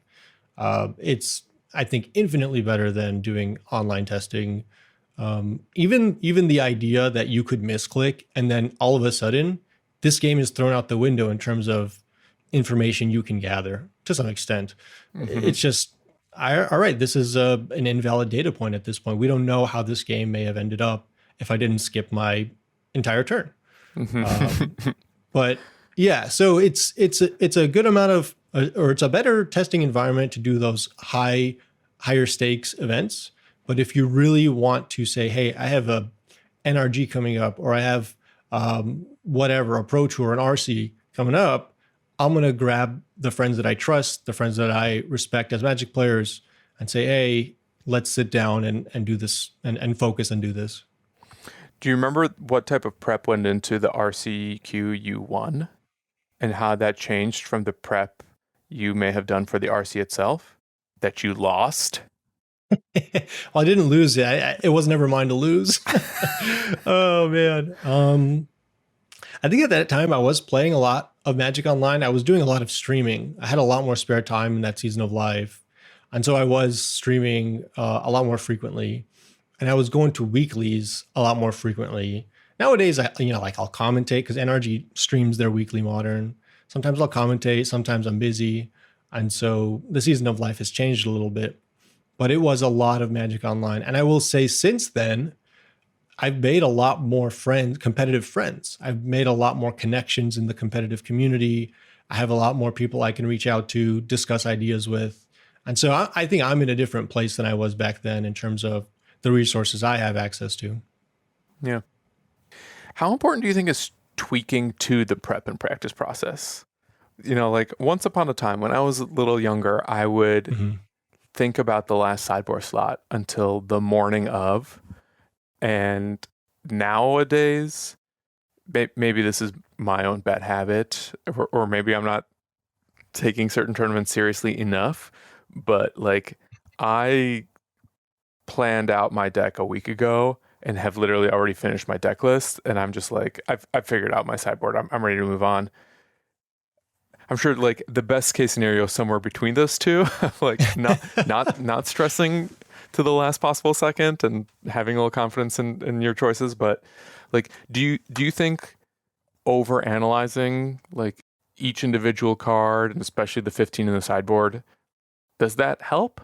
It's, I think, infinitely better than doing online testing. Even the idea that you could misclick and then all of a sudden this game is thrown out the window in terms of information you can gather to some extent. It's just, all right, this is an invalid data point at this point. We don't know how this game may have ended up if I didn't skip my entire turn. But yeah, so it's a good amount of, or it's a better testing environment to do those higher stakes events. But if you really want to say, hey, I have a NRG coming up, or I have whatever, a Pro Tour, an RC coming up, I'm going to grab the friends that I trust, the friends that I respect as Magic players, and say, hey, let's sit down and do this and focus and do this. Do you remember what type of prep went into the RCQ you won and how that changed from the prep you may have done for the RC itself that you lost? Well, I didn't lose it. It was never mine to lose. Oh, man. I think at that time I was playing a lot of Magic Online. I was doing a lot of streaming. I had a lot more spare time in that season of life. And so I was streaming a lot more frequently. And I was going to weeklies a lot more frequently. Nowadays, I'll commentate because NRG streams their weekly Modern. Sometimes I'll commentate. Sometimes I'm busy. And so the season of life has changed a little bit. But it was a lot of Magic Online. And I will say since then, I've made a lot more friends, competitive friends. I've made a lot more connections in the competitive community. I have a lot more people I can reach out to, discuss ideas with. And so I think I'm in a different place than I was back then in terms of the resources I have access to. Yeah. How important do you think is tweaking to the prep and practice process? Like once upon a time when I was a little younger, I would think about the last sideboard slot until the morning of. And nowadays, maybe this is my own bad habit, or maybe I'm not taking certain tournaments seriously enough, but like I planned out my deck a week ago and have literally already finished my deck list. And I'm just like, I've figured out my sideboard. I'm ready to move on. I'm sure like the best case scenario is somewhere between those two, like not stressing to the last possible second and having a little confidence in your choices. But like, do you think over analyzing like each individual card and especially the 15 in the sideboard, does that help?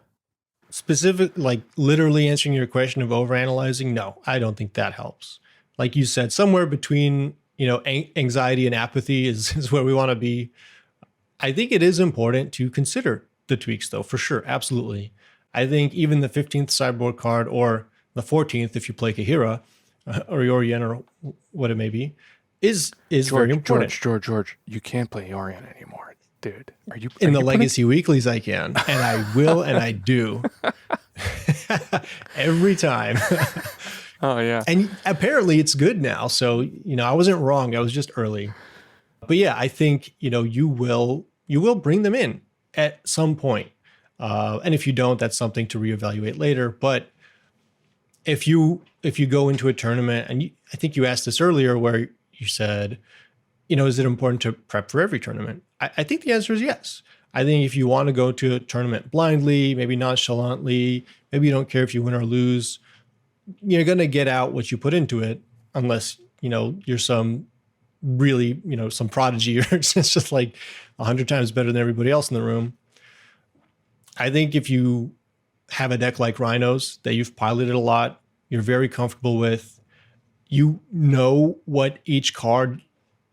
Specific, like literally answering your question of over analyzing, no, I don't think that helps. Like you said, somewhere between anxiety and apathy is where we want to be. I think it is important to consider the tweaks, though, for sure, absolutely. I think even the 15th sideboard card or the 14th, if you play Kahira or Yorian or what it may be, is very important. George, you can't play Yorian anymore, dude. In the Legacy Weeklies, I can, and I will, and I do every time. Oh yeah, and apparently it's good now. So I wasn't wrong. I was just early. But yeah, I think you will bring them in at some point. And if you don't, that's something to reevaluate later. But if you go into a tournament, and I think you asked this earlier where you said, is it important to prep for every tournament? I think the answer is yes. I think if you want to go to a tournament blindly, maybe nonchalantly, maybe you don't care if you win or lose, you're going to get out what you put into it, unless you're some really, some prodigy, or it's just like 100 times better than everybody else in the room. I think if you have a deck like Rhinos that you've piloted a lot, you're very comfortable with, you know what each card,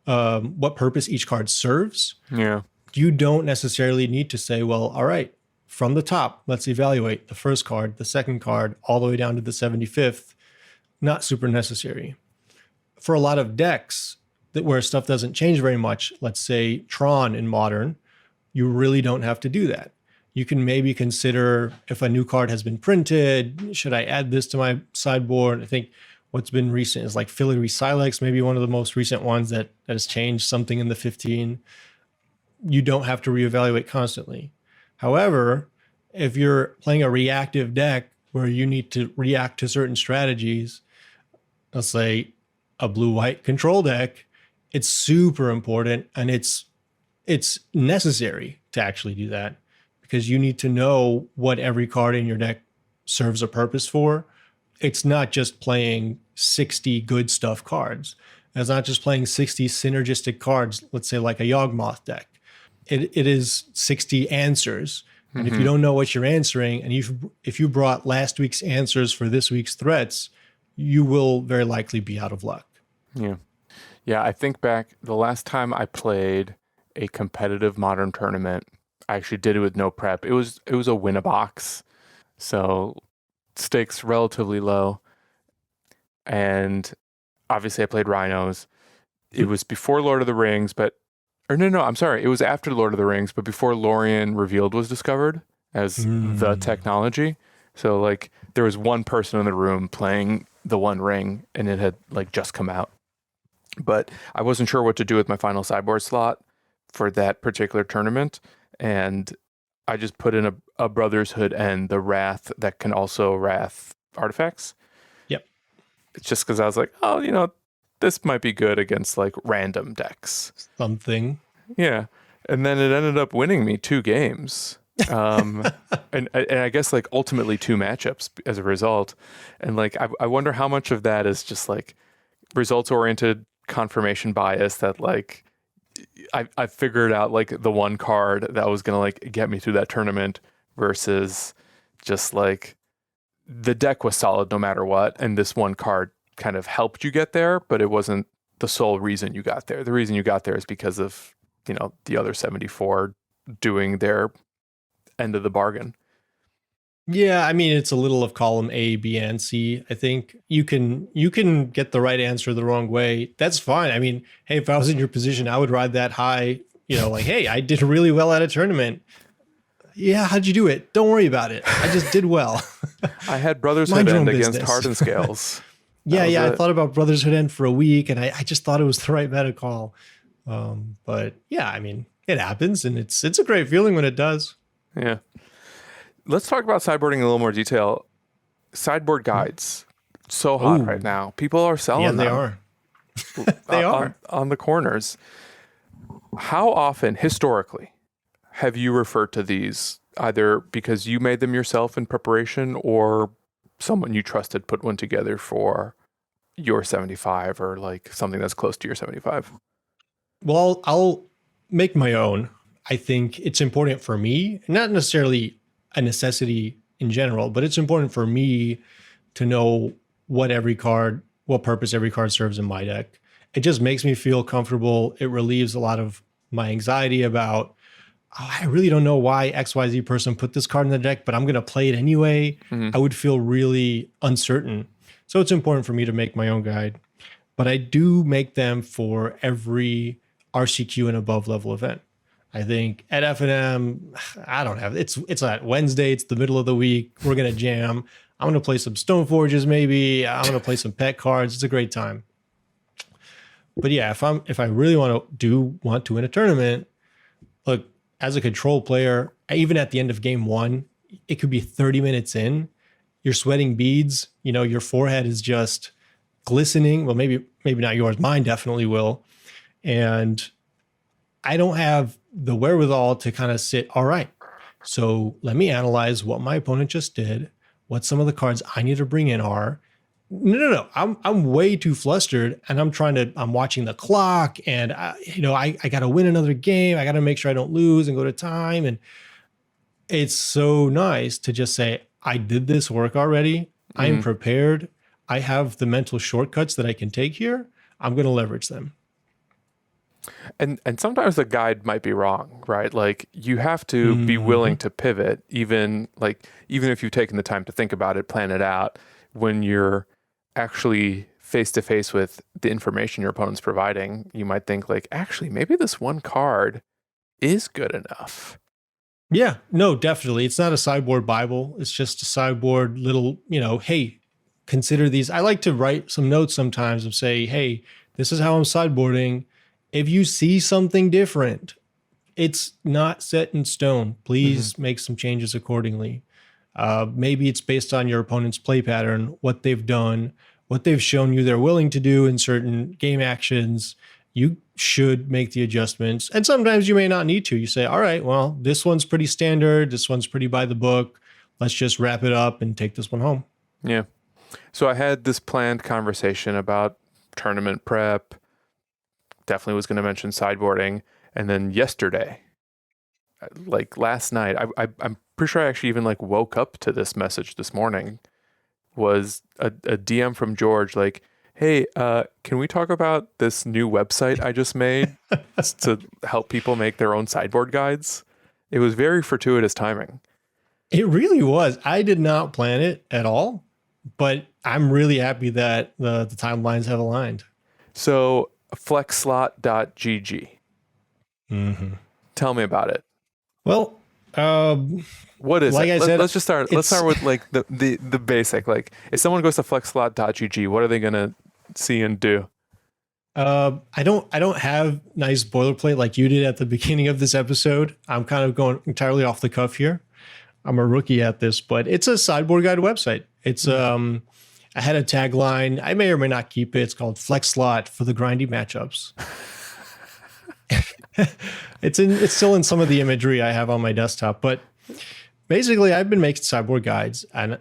what purpose each card serves. Yeah. You don't necessarily need to say, well, all right, from the top, let's evaluate the first card, the second card, all the way down to the 75th. Not super necessary. For a lot of decks where stuff doesn't change very much, let's say Tron in Modern, you really don't have to do that. You can maybe consider, if a new card has been printed, should I add this to my sideboard? I think what's been recent is like Filigree Silex, maybe one of the most recent ones that has changed something in the 15. You don't have to reevaluate constantly. However, if you're playing a reactive deck where you need to react to certain strategies, let's say a blue-white control deck, it's super important, and it's necessary to actually do that, because you need to know what every card in your deck serves a purpose for. It's not just playing 60 good stuff cards. It's not just playing 60 synergistic cards, let's say like a Yawgmoth deck. It is 60 answers. And if you don't know what you're answering, and if you brought last week's answers for this week's threats, you will very likely be out of luck. Yeah. Yeah, I think back the last time I played a competitive Modern tournament, I actually did it with no prep. It was a win-a-box, so stakes relatively low. And obviously I played Rhinos. It was before Lord of the Rings, I'm sorry. It was after Lord of the Rings, but before Lorien Revealed was discovered as the technology. So like there was one person in the room playing the One Ring, and it had like just come out. But I wasn't sure what to do with my final sideboard slot for that particular tournament. And I just put in a Brother's Hood and the Wrath that can also Wrath artifacts. Yep. It's just because I was like, this might be good against like random decks. Something. Yeah. And then it ended up winning me 2 games. and I guess like ultimately 2 matchups as a result. And like, I wonder how much of that is just like results oriented confirmation bias that like I figured out like the one card that was going to like get me through that tournament versus just like the deck was solid no matter what. And this one card kind of helped you get there, but it wasn't the sole reason you got there. The reason you got there is because of, the other 74 doing their end of the bargain. Yeah, I mean, it's a little of column A, B, and C. I think you can get the right answer the wrong way. That's fine. I mean, hey, if I was in your position, I would ride that high, like, hey, I did really well at a tournament. Yeah, how'd you do it? Don't worry about it. I just did well. I had Brothers Hood End against Hardened Scales. I thought about Brothers Hood End for a week, and I just thought it was the right meta call. But yeah, I mean, it happens, and it's a great feeling when it does. Yeah. Let's talk about sideboarding in a little more detail. Sideboard guides, so hot right now. People are selling them. They are. They are. On the corners. How often, historically, have you referred to these, either because you made them yourself in preparation or someone you trusted put one together for your 75 or like something that's close to your 75? Well, I'll make my own. I think it's important for me, not necessarily a necessity in general, but it's important for me to know what purpose every card serves in my deck. It just makes me feel comfortable. It relieves a lot of my anxiety about, I really don't know why XYZ person put this card in the deck, but I'm going to play it anyway. I would feel really uncertain. So it's important for me to make my own guide, but I do make them for every RCQ and above level event. I think at F&M, I don't have, it's at Wednesday, it's the middle of the week, we're going to jam. I'm going to play some Stoneforges maybe, I'm going to play some pet cards. It's a great time. But yeah, if I really want to win a tournament, look, as a control player, even at the end of game 1, it could be 30 minutes in, you're sweating beads, your forehead is just glistening. Well, maybe not yours, mine definitely will. And I don't have the wherewithal to kind of sit, all right, so let me analyze what my opponent just did, what some of the cards I need to bring in are, No. I'm way too flustered, and I'm watching the clock, and I got to win another game. I got to make sure I don't lose and go to time. And it's so nice to just say, I did this work already. I am prepared. I have the mental shortcuts that I can take here. I'm going to leverage them. And sometimes the guide might be wrong, right? Like you have to be willing to pivot, even if you've taken the time to think about it, plan it out. When you're actually face to face with the information your opponent's providing, you might think like, actually, maybe this one card is good enough. Yeah, no, definitely. It's not a sideboard Bible. It's just a sideboard little, hey, consider these. I like to write some notes sometimes and say, hey, this is how I'm sideboarding. If you see something different, it's not set in stone. Please make some changes accordingly. Maybe it's based on your opponent's play pattern, what they've done, what they've shown you they're willing to do in certain game actions. You should make the adjustments. And sometimes you may not need to. You say, all right, well, this one's pretty standard. This one's pretty by the book. Let's just wrap it up and take this one home. Yeah. So I had this planned conversation about tournament prep. Definitely was going to mention sideboarding. And then yesterday, like last night, I'm pretty sure I actually even like woke up to this message this morning, was a DM from George like, hey, can we talk about this new website I just made to help people make their own sideboard guides? It was very fortuitous timing. It really was. I did not plan it at all, but I'm really happy that the timelines have aligned. So flexslot.gg. Tell me about it. Well, what is like it? I said, let's just start. Let's start with like the basic. Like, if someone goes to flexslot.gg, what are they gonna see and do? I don't have nice boilerplate like you did at the beginning of this episode. I'm kind of going entirely off the cuff here. I'm a rookie at this, but it's a sideboard guide website. It's I had a tagline. I may or may not keep it. It's called Flex Slot for the grindy matchups. It's still in some of the imagery I have on my desktop, but basically I've been making sideboard guides, and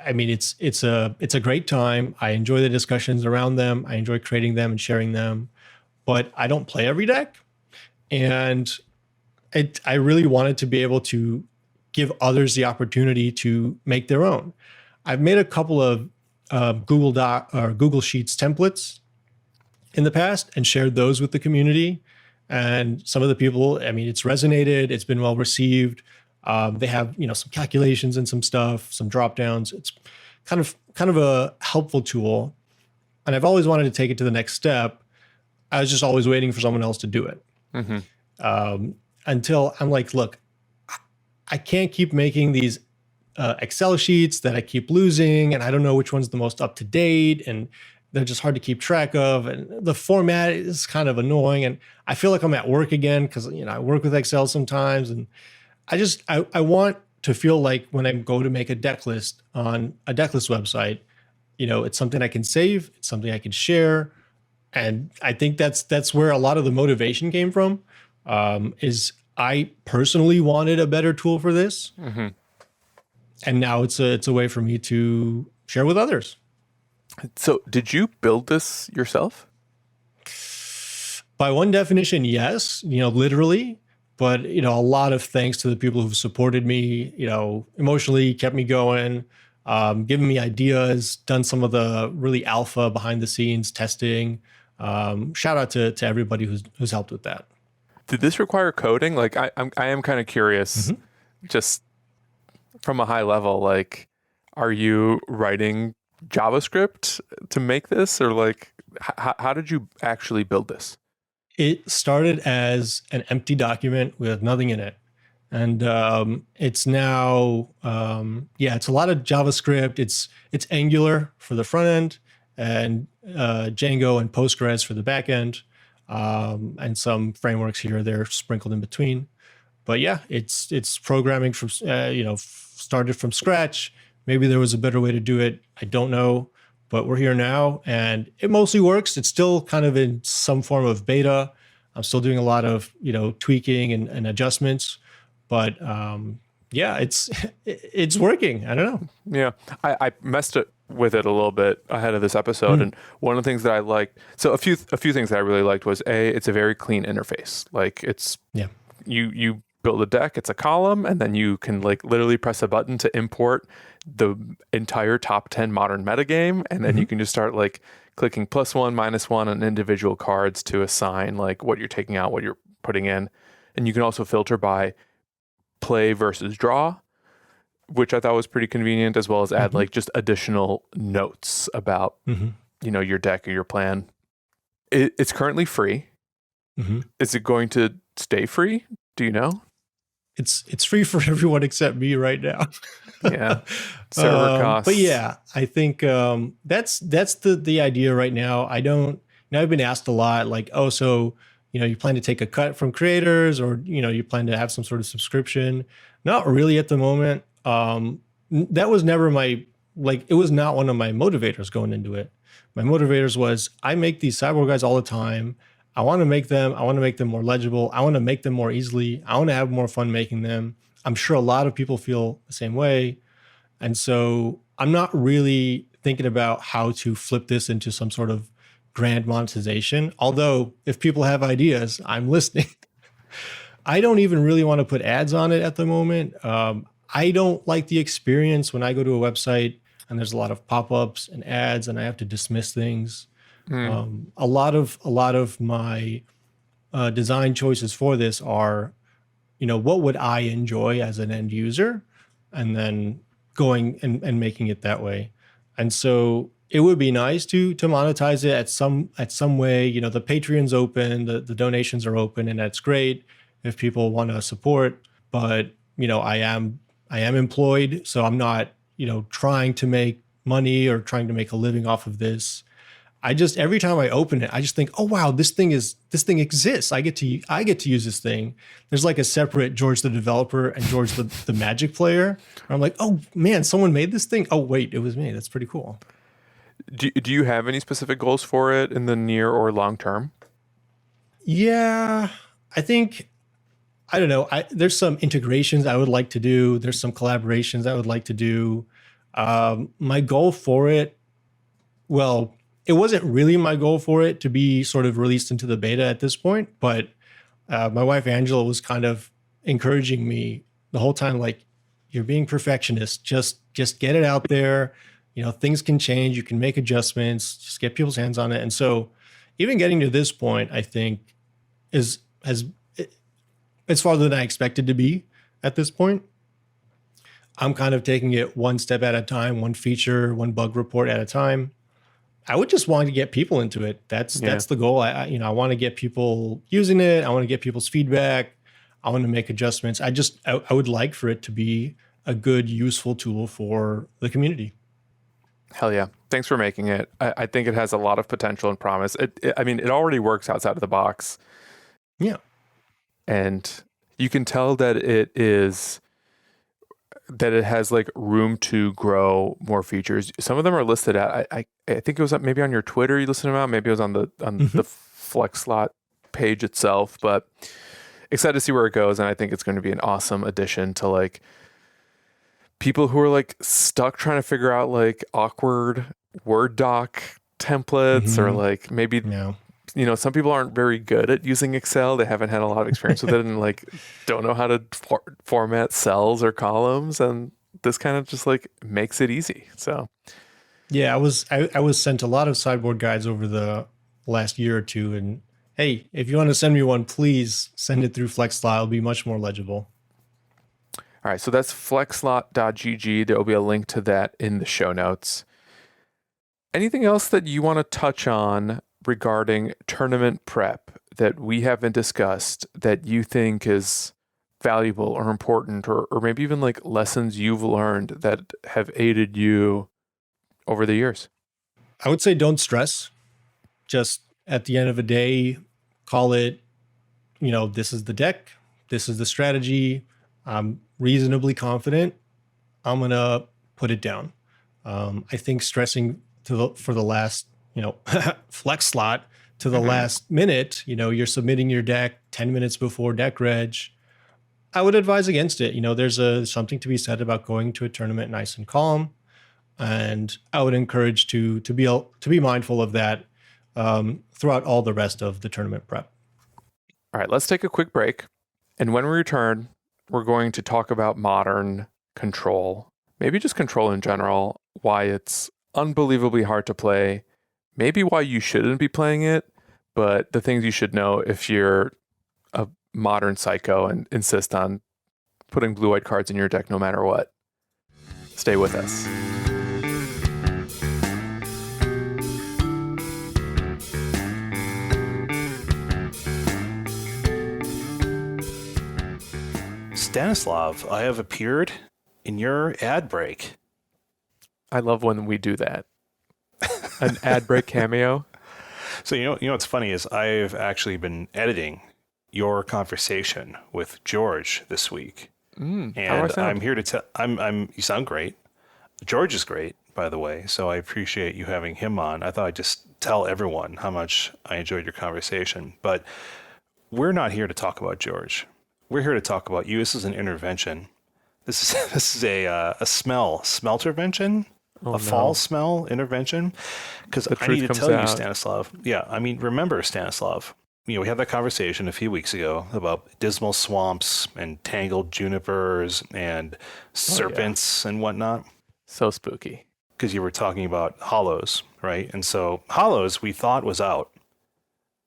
I mean it's a great time. I enjoy the discussions around them. I enjoy creating them and sharing them, but I don't play every deck, and I really wanted to be able to give others the opportunity to make their own. I've made a couple of Google Sheets templates in the past and shared those with the community. And some of the people, I mean, it's resonated. It's been well received. They have, some calculations and some stuff, some drop downs. It's kind of a helpful tool. And I've always wanted to take it to the next step. I was just always waiting for someone else to do it. Until I'm like, look, I can't keep making these Excel sheets that I keep losing, and I don't know which one's the most up to date, and they're just hard to keep track of, and the format is kind of annoying, and I feel like I'm at work again because I work with Excel sometimes, and I want to feel like when I go to make a deck list on a deck list website, it's something I can save, it's something I can share, and I think that's where a lot of the motivation came from. Is I personally wanted a better tool for this. And now it's a way for me to share with others. So did you build this yourself? By one definition, yes, literally. But, a lot of thanks to the people who've supported me, emotionally kept me going, given me ideas, done some of the really alpha behind the scenes testing. Shout out to everybody who's helped with that. Did this require coding? Like, I am kind of curious, just from a high level, like, are you writing JavaScript to make this, or like, how did you actually build this? It started as an empty document with nothing in it. And it's now, it's a lot of JavaScript. It's Angular for the front end, and Django and Postgres for the back end, and some frameworks here or there sprinkled in between. But yeah, it's programming from, started from scratch. Maybe there was a better way to do it. I don't know, but we're here now, and it mostly works. It's still kind of in some form of beta. I'm still doing a lot of, tweaking and adjustments, but it's working. I don't know. Yeah, I messed with it a little bit ahead of this episode, and one of the things that I liked, so a few things that I really liked was it's a very clean interface. Like it's you build a deck, it's a column, and then you can like literally press a button to import the entire top 10 modern metagame, and then you can just start like clicking +1, -1 on individual cards to assign like what you're taking out, what you're putting in, and you can also filter by play versus draw, which I thought was pretty convenient, as well as add like just additional notes about your deck or your plan. It's currently free. Is it going to stay free? Do you know? It's free for everyone except me right now. Yeah, server costs. But yeah, I think that's the idea right now. I've been asked a lot, like, oh, so you plan to take a cut from creators, or you plan to have some sort of subscription? Not really at the moment. That was never it was not one of my motivators going into it. My motivators was, I make these sideboard guides all the time. I want to make them more legible. I want to make them more easily. I want to have more fun making them. I'm sure a lot of people feel the same way. And so I'm not really thinking about how to flip this into some sort of grand monetization. Although if people have ideas, I'm listening. I don't even really want to put ads on it at the moment. I don't like the experience when I go to a website and there's a lot of pop-ups and ads and I have to dismiss things. A lot of my design choices for this are, what would I enjoy as an end user, and then going and making it that way. And so it would be nice to monetize it at some way. The Patreon's open, the donations are open, and that's great if people want to support. But I am employed, so I'm not trying to make money or trying to make a living off of this. Every time I open it, I just think, oh wow, this thing exists. I get to use this thing. There's like a separate George the developer and George the Magic player. I'm like, oh man, someone made this thing. Oh wait, it was me. That's pretty cool. Do you have any specific goals for it in the near or long term? Yeah, I think, I don't know. There's some integrations I would like to do. There's some collaborations I would like to do. My goal for it, well, it wasn't really my goal for it to be sort of released into the beta at this point, but my wife Angela was kind of encouraging me the whole time, like, you're being perfectionist. Just get it out there. Things can change. You can make adjustments. Just get people's hands on it. And so, even getting to this point, I think it's farther than I expected to be at this point. I'm kind of taking it one step at a time, one feature, one bug report at a time. I would just want to get people into it. That's the goal. I want to get people using it. I want to get people's feedback. I want to make adjustments. I would like for it to be a good, useful tool for the community. Hell yeah. Thanks for making it. I think it has a lot of potential and promise. It already works outside of the box. Yeah. And you can tell that it has like room to grow more features. Some of them are listed at, I think it was maybe on your Twitter you listened about, maybe it was on the Flex Slot page itself, but excited to see where it goes. And I think it's going to be an awesome addition to like people who are like stuck trying to figure out like awkward Word doc templates or like maybe, some people aren't very good at using Excel. They haven't had a lot of experience with it and like don't know how to format cells or columns. And this kind of just like makes it easy. So yeah, I was sent a lot of sideboard guides over the last year or two. And hey, if you want to send me one, please send it through FlexSlot. It'll be much more legible. All right, so that's flexslot.gg. There will be a link to that in the show notes. Anything else that you want to touch on regarding tournament prep that we haven't discussed that you think is valuable or important, or maybe even like lessons you've learned that have aided you over the years? I would say don't stress. Just at the end of the day, call it, this is the deck, this is the strategy. I'm reasonably confident. I'm going to put it down. I think stressing for the last, flex slot to the last minute, you're submitting your deck 10 minutes before deck reg. I would advise against it. There's something to be said about going to a tournament nice and calm. and I would encourage to be mindful of that throughout all the rest of the tournament prep. All right, let's take a quick break. And when we return, we're going to talk about modern control, maybe just control in general, why it's unbelievably hard to play, maybe why you shouldn't be playing it, but the things you should know if you're a modern psycho and insist on putting blue-white cards in your deck no matter what. Stay with us. Stanislav, I have appeared in your ad break. I love when we do that. An ad break cameo. So you know what's funny is I've actually been editing your conversation with George this week, How do I and sound? I'm here to tell. You sound great. George is great, by the way. So I appreciate you having him on. I thought I'd just tell everyone how much I enjoyed your conversation. But we're not here to talk about George. We're here to talk about you. This is an intervention. This is a smeltervention. Oh, Fall smell intervention, because I need to tell you, Stanislav. Yeah, I mean, remember, Stanislav, we had that conversation a few weeks ago about dismal swamps and tangled junipers and serpents and whatnot. So spooky. Because you were talking about hollows, right? And so hollows we thought was out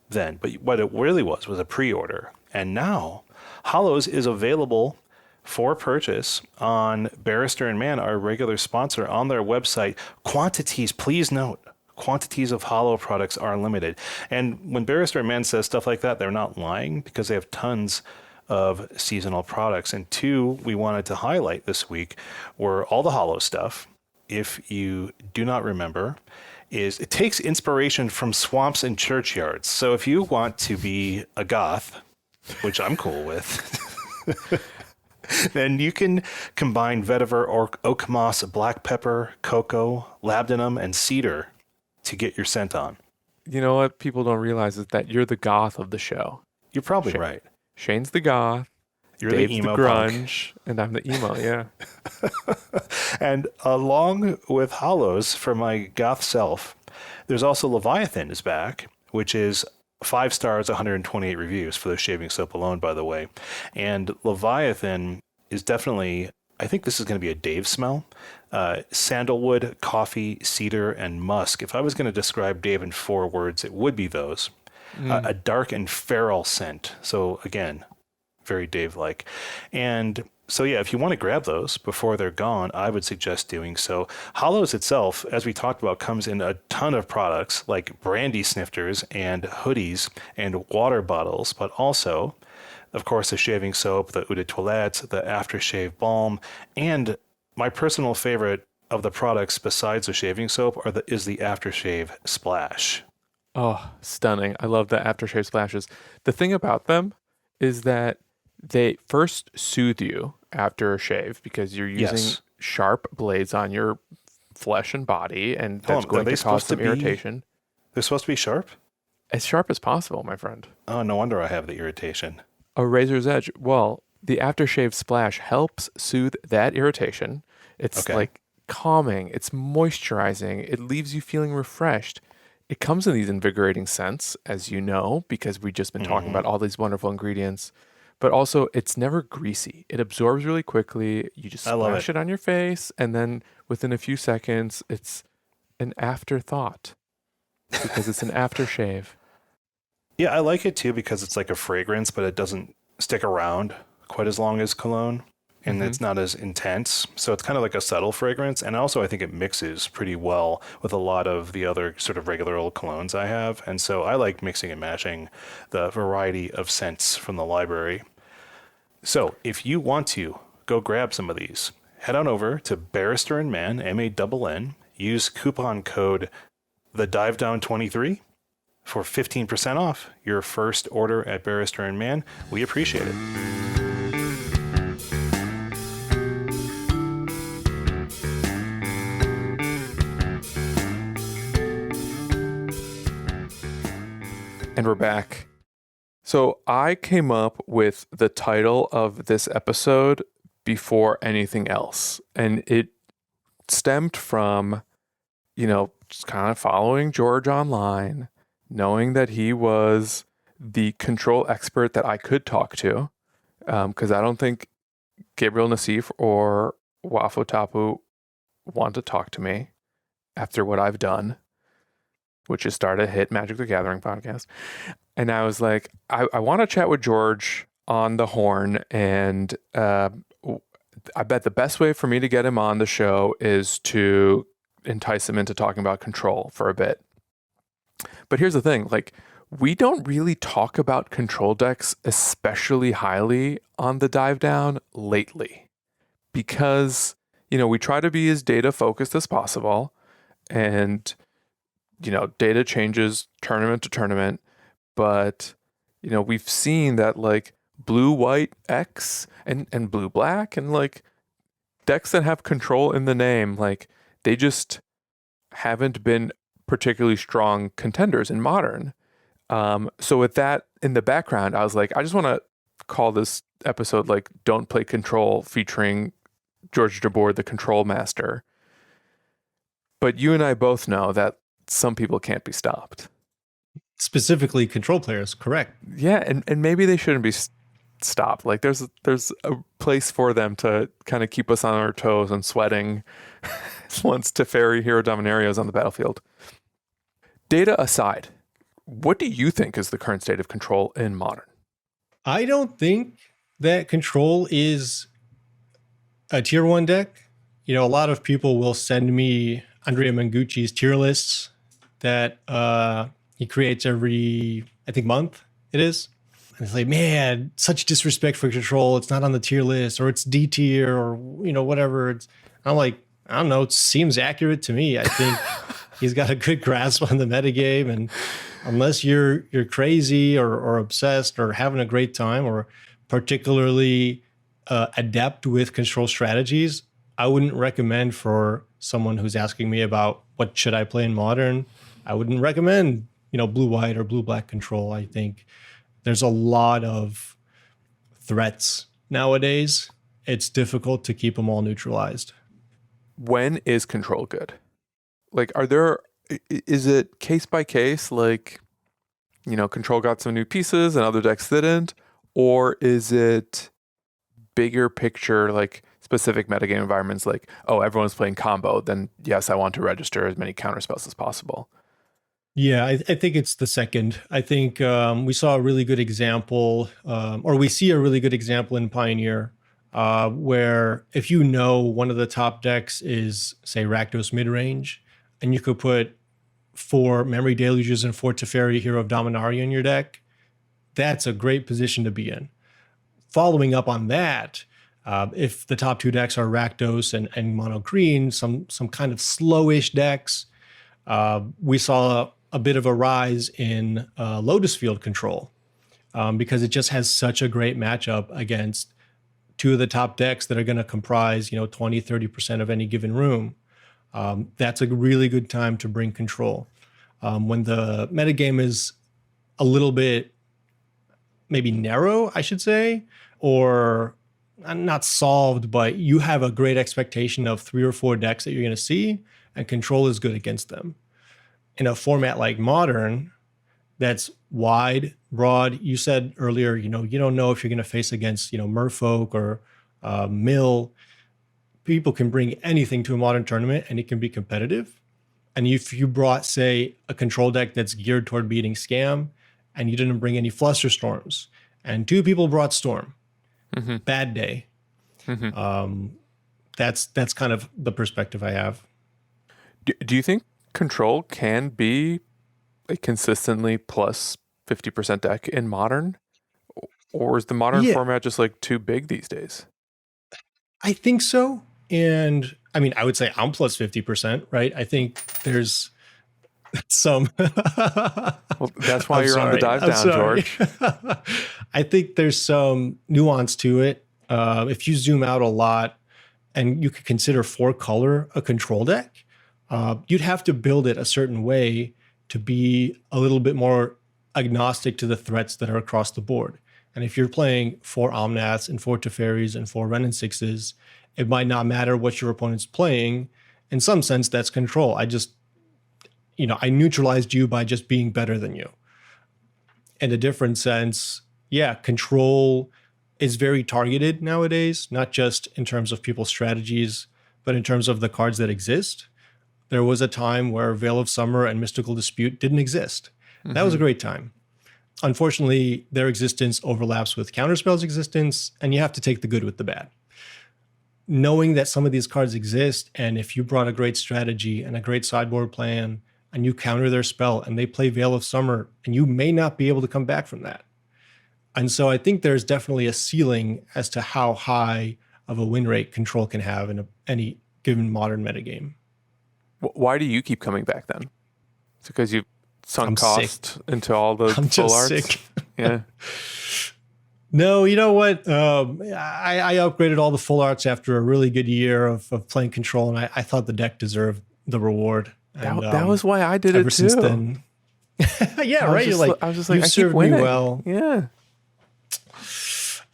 then, but what it really was a pre-order. And now hollows is available for purchase on Barrister and Mann, our regular sponsor, on their website. Quantities, please note, quantities of hollow products are limited. And when Barrister and Mann says stuff like that, they're not lying, because they have tons of seasonal products. And two, we wanted to highlight this week were all the hollow stuff. If you do not remember, is it takes inspiration from swamps and churchyards. So if you want to be a goth, which I'm cool with, then you can combine vetiver, oak moss, black pepper, cocoa, labdanum, and cedar to get your scent on. You know what people don't realize is that you're the goth of the show. You're probably right. Shane's the goth. You're Dave's the emo grunge, and I'm the emo, yeah. And along with hollows for my goth self, there's also Leviathan is back, which is 5 stars, 128 reviews for the shaving soap alone, by the way. And Leviathan is definitely, I think this is going to be a Dave smell. Sandalwood, coffee, cedar, and musk. If I was going to describe Dave in 4 words, it would be those. A dark and feral scent. So again, very Dave-like. And so yeah, if you want to grab those before they're gone, I would suggest doing so. Hollows itself, as we talked about, comes in a ton of products like brandy snifters and hoodies and water bottles, but also, of course, the shaving soap, the eau de toilette, the aftershave balm, and my personal favorite of the products besides the shaving soap is the aftershave splash. Oh, stunning. I love the aftershave splashes. The thing about them is that they first soothe you after a shave because you're using sharp blades on your flesh and body, and that's going to cause some irritation. They're supposed to be sharp? As sharp as possible, my friend. Oh, no wonder I have the irritation. A razor's edge. Well, the aftershave splash helps soothe that irritation. It's like calming. It's moisturizing. It leaves you feeling refreshed. It comes in these invigorating scents, as you know, because we've just been talking about all these wonderful ingredients. But also, it's never greasy. It absorbs really quickly. You just splash it on your face, and then within a few seconds, it's an afterthought because it's an aftershave. Yeah, I like it too because it's like a fragrance, but it doesn't stick around quite as long as cologne, and it's not as intense. So it's kind of like a subtle fragrance. And also, I think it mixes pretty well with a lot of the other sort of regular old colognes I have. And so I like mixing and matching the variety of scents from the library. So if you want to go grab some of these, head on over to Barrister and Mann, MANN, use coupon code TheDiveDown23 for 15% off your first order at Barrister and Mann. We appreciate it. And we're back. So I came up with the title of this episode before anything else, and it stemmed from, just kind of following George online, knowing that he was the control expert that I could talk to, because I don't think Gabriel Nassif or Wafo Tapu want to talk to me after what I've done, which is start a hit Magic the Gathering podcast. And I was like, I want to chat with George on the horn, and I bet the best way for me to get him on the show is to entice him into talking about control for a bit. But here's the thing, like, we don't really talk about control decks especially highly on the dive down lately, because, we try to be as data focused as possible, and, data changes tournament to tournament, but, we've seen that, like, blue, white, X and blue, black, and like decks that have control in the name, like, they just haven't been particularly strong contenders in Modern. So with that in the background, I was like, I just want to call this episode like Don't Play Control, featuring George Jabbour, the control master. But you and I both know that some people can't be stopped. Specifically control players, correct. Yeah, and maybe they shouldn't be stopped. Like, there's a place for them to kind of keep us on our toes and sweating once Teferi Hero Dominaria is on the battlefield. Data aside, what do you think is the current state of control in Modern? I don't think that control is a tier 1 deck. A lot of people will send me Andrea Mangucci's tier lists that he creates every, I think, month it is. And it's like, man, such disrespect for control. It's not on the tier list, or it's D tier, or, whatever. I'm like, I don't know. It seems accurate to me. I think he's got a good grasp on the metagame. And unless you're crazy or obsessed or having a great time or particularly adept with control strategies, I wouldn't recommend for someone who's asking me about what should I play in Modern. I wouldn't recommend, blue-white or blue-black control. I think there's a lot of threats nowadays. It's difficult to keep them all neutralized. When is control good? Like, is it case by case? Like, control got some new pieces and other decks didn't? Or is it bigger picture, like specific metagame environments, like, oh, everyone's playing combo, then yes, I want to register as many counter spells as possible? Yeah, I think it's the second. I think we saw a really good example, or we see a really good example in Pioneer, where if one of the top decks is, say, Rakdos midrange, and you could put 4 Memory Deluges and 4 Teferi Hero of Dominaria in your deck, that's a great position to be in. Following up on that, if the top 2 decks are Rakdos and Mono Green, some kind of slowish decks, we saw a bit of a rise in Lotus Field control, because it just has such a great matchup against 2 of the top decks that are going to comprise, 20, 30% of any given room. That's a really good time to bring control. When the metagame is a little bit maybe narrow, I should say, or not solved, but you have a great expectation of 3 or 4 decks that you're going to see, and control is good against them. In a format like Modern, that's wide, broad. You said earlier, you don't know if you're going to face against, Merfolk or Mill. People can bring anything to a Modern tournament and it can be competitive. And if you brought, say, a control deck that's geared toward beating Scam, and you didn't bring any Flusterstorms, and 2 people brought Storm, bad day. That's kind of the perspective I have. Do you think control can be a consistently plus 50% deck in Modern? Or is the Modern format just like too big these days? I think so. And I mean, I would say I'm plus 50%, right? I think there's some. Well, that's why you're on the dive down, George. I think there's some nuance to it. If you zoom out a lot and you could consider 4-color a control deck, you'd have to build it a certain way to be a little bit more agnostic to the threats that are across the board. And if you're playing 4 Omnaths and 4 Teferis and 4 Ren and 6s, it might not matter what your opponent's playing, In some sense, that's control. I neutralized you by just being better than you. In a different sense, yeah, control is very targeted nowadays, not just in terms of people's strategies, but in terms of the cards that exist. There was a time where Veil of Summer and Mystical Dispute didn't exist. That was a great time. Unfortunately, their existence overlaps with Counterspell's existence, and you have to take the good with the bad. Knowing that some of these cards exist, and if you brought a great strategy and a great sideboard plan, and you counter their spell, and they play Veil of Summer, and you may not be able to come back from that. And so I think there's definitely a ceiling as to how high of a win rate control can have in any given modern metagame. Why do you keep coming back then? It's because you've sunk cost into all the I'm full just arts? sick. Yeah. No, you know what? I upgraded all the full arts after a really good year of playing control, and I thought the deck deserved the reward. And, that was why I did it too. Since then, yeah, right. I was just like, you I served keep winning. me well. Yeah.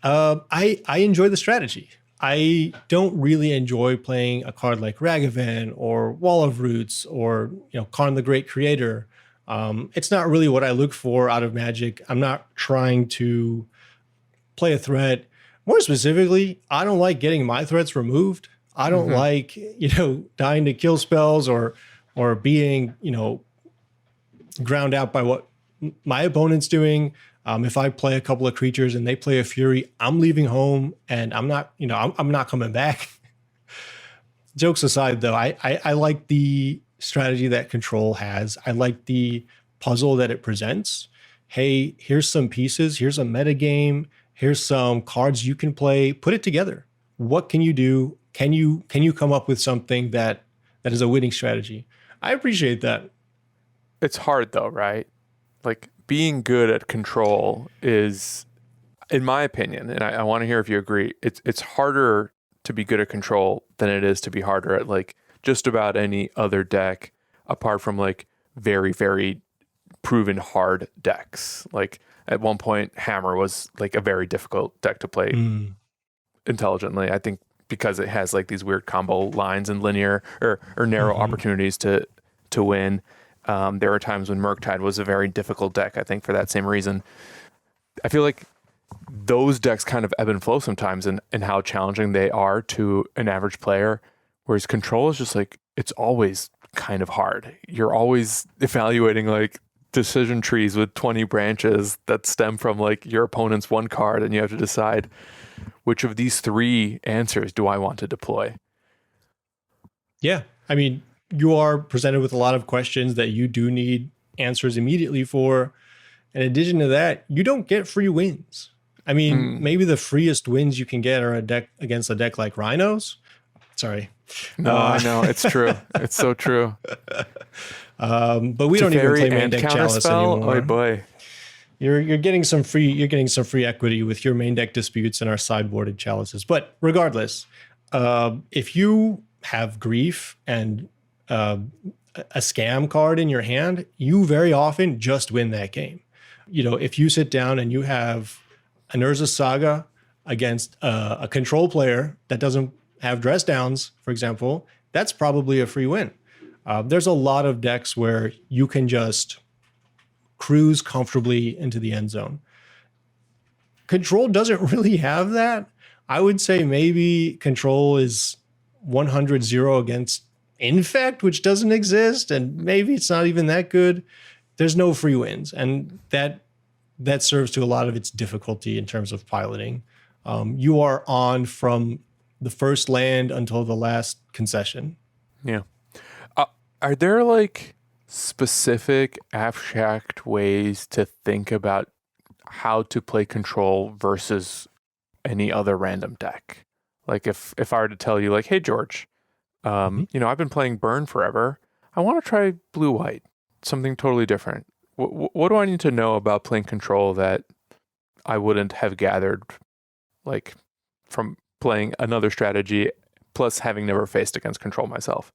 I enjoy the strategy. I don't really enjoy playing a card like Ragavan or Wall of Roots or Karn the Great Creator. It's not really what I look for out of Magic. I'm not trying to play a threat. More specifically, I don't like getting my threats removed. I don't like dying to kill spells or being ground out by what my opponent's doing. If I play a couple of creatures and they play a Fury, I'm leaving home and I'm not coming back. Jokes aside, though, I like the strategy that control has. I like the puzzle that it presents. Hey, here's some pieces. Here's a metagame. Here's some cards you can play. Put it together. What can you do? Can you come up with something that is a winning strategy? I appreciate that. It's hard though, right? Like being good at control is, in my opinion, and I want to hear if you agree, it's harder to be good at control than it is to be harder at like just about any other deck apart from like very, very proven hard decks. Like at one point, Hammer was like a very difficult deck to play intelligently. I think because it has like these weird combo lines and linear or narrow opportunities to win. There were times when Murktide was a very difficult deck, I think, for that same reason. I feel like those decks kind of ebb and flow sometimes in how challenging they are to an average player, whereas control is just like, it's always kind of hard. You're always evaluating like decision trees with 20 branches that stem from like your opponent's one card, and you have to decide which of these three answers do I want to deploy. Yeah. I mean, you are presented with a lot of questions that you do need answers immediately for. In addition to that, you don't get free wins. I mean, maybe the freest wins you can get are against a deck like Rhinos. Sorry. No, I know. It's true. It's so true. But we don't even play main deck Chalice anymore. Oh boy. You're getting some free equity with your main deck disputes and our sideboarded chalices. But regardless, if you have Grief and a scam card in your hand, you very often just win that game. If you sit down and you have an Urza Saga against a control player that doesn't have dress downs, for example, that's probably a free win. There's a lot of decks where you can just cruise comfortably into the end zone. Control doesn't really have that. I would say maybe Control is 100-0 against Infect, which doesn't exist, and maybe it's not even that good. There's no free wins, and that serves to a lot of its difficulty in terms of piloting. You are on from the first land until the last concession. Yeah. Are there like specific abstract ways to think about how to play Control versus any other random deck? Like if I were to tell you like, hey, George, I've been playing Burn forever. I want to try blue-white, something totally different. What do I need to know about playing Control that I wouldn't have gathered like from playing another strategy plus having never faced against Control myself?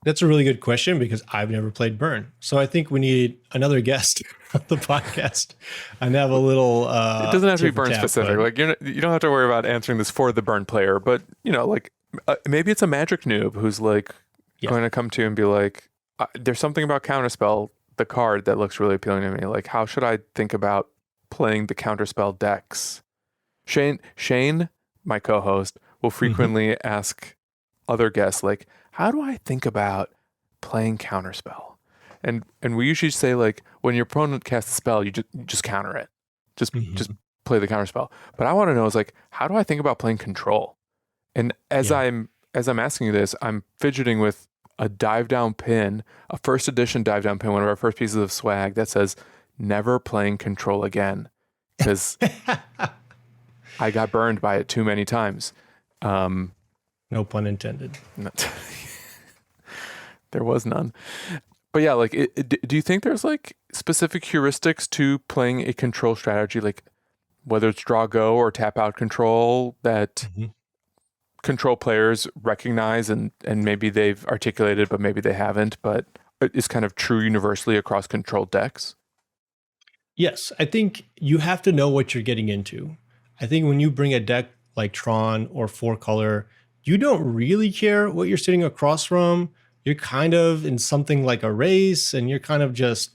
That's a really good question because I've never played Burn. So I think we need another guest on the podcast and have a little it doesn't have to be Burn specific. Like you don't have to worry about answering this for the Burn player, but like maybe it's a Magic noob who's like Yeah. going to come to you and be like, "There's something about Counterspell, the card, that looks really appealing to me. Like, how should I think about playing the Counterspell decks?" Shane, my co-host, will frequently ask other guests like, "How do I think about playing Counterspell?" And we usually say like, when your opponent casts a spell, you just counter it, just play the Counterspell. But I want to know is like, how do I think about playing Control? And as Yeah. I'm asking you this, I'm fidgeting with a dive down pin, a first edition dive down pin, one of our first pieces of swag that says "Never playing Control again," because I got burned by it too many times. No pun intended. There was none. But yeah, like, do you think there's like specific heuristics to playing a control strategy, like whether it's draw go or tap out control, that control players recognize and maybe they've articulated, but maybe they haven't, but is kind of true universally across control decks? Yes, I think you have to know what you're getting into. I think when you bring a deck like Tron or Four Color, you don't really care what you're sitting across from. You're kind of in something like a race, and you're kind of just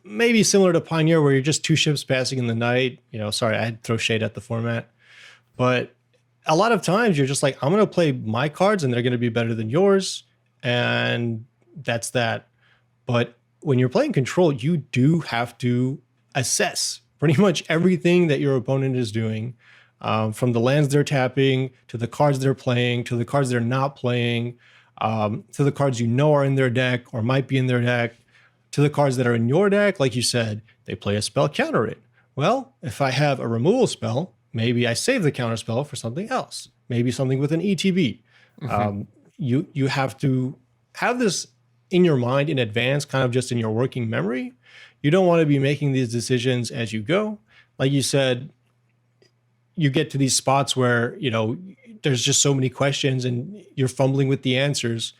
maybe similar to Pioneer, where you're just two ships passing in the night. Sorry, I had to throw shade at the format. But a lot of times you're just like, I'm going to play my cards and they're going to be better than yours. And that's that. But when you're playing Control, you do have to assess pretty much everything that your opponent is doing, from the lands they're tapping, to the cards they're playing, to the cards they're not playing, to the cards are in their deck or might be in their deck, to the cards that are in your deck. Like you said, they play a spell, counter it. Well, if I have a removal spell, maybe I save the counter spell for something else, maybe something with an ETB. You have to have this in your mind in advance, kind of just in your working memory. You don't want to be making these decisions as you go. Like you said, you get to these spots where, there's just so many questions and you're fumbling with the answers.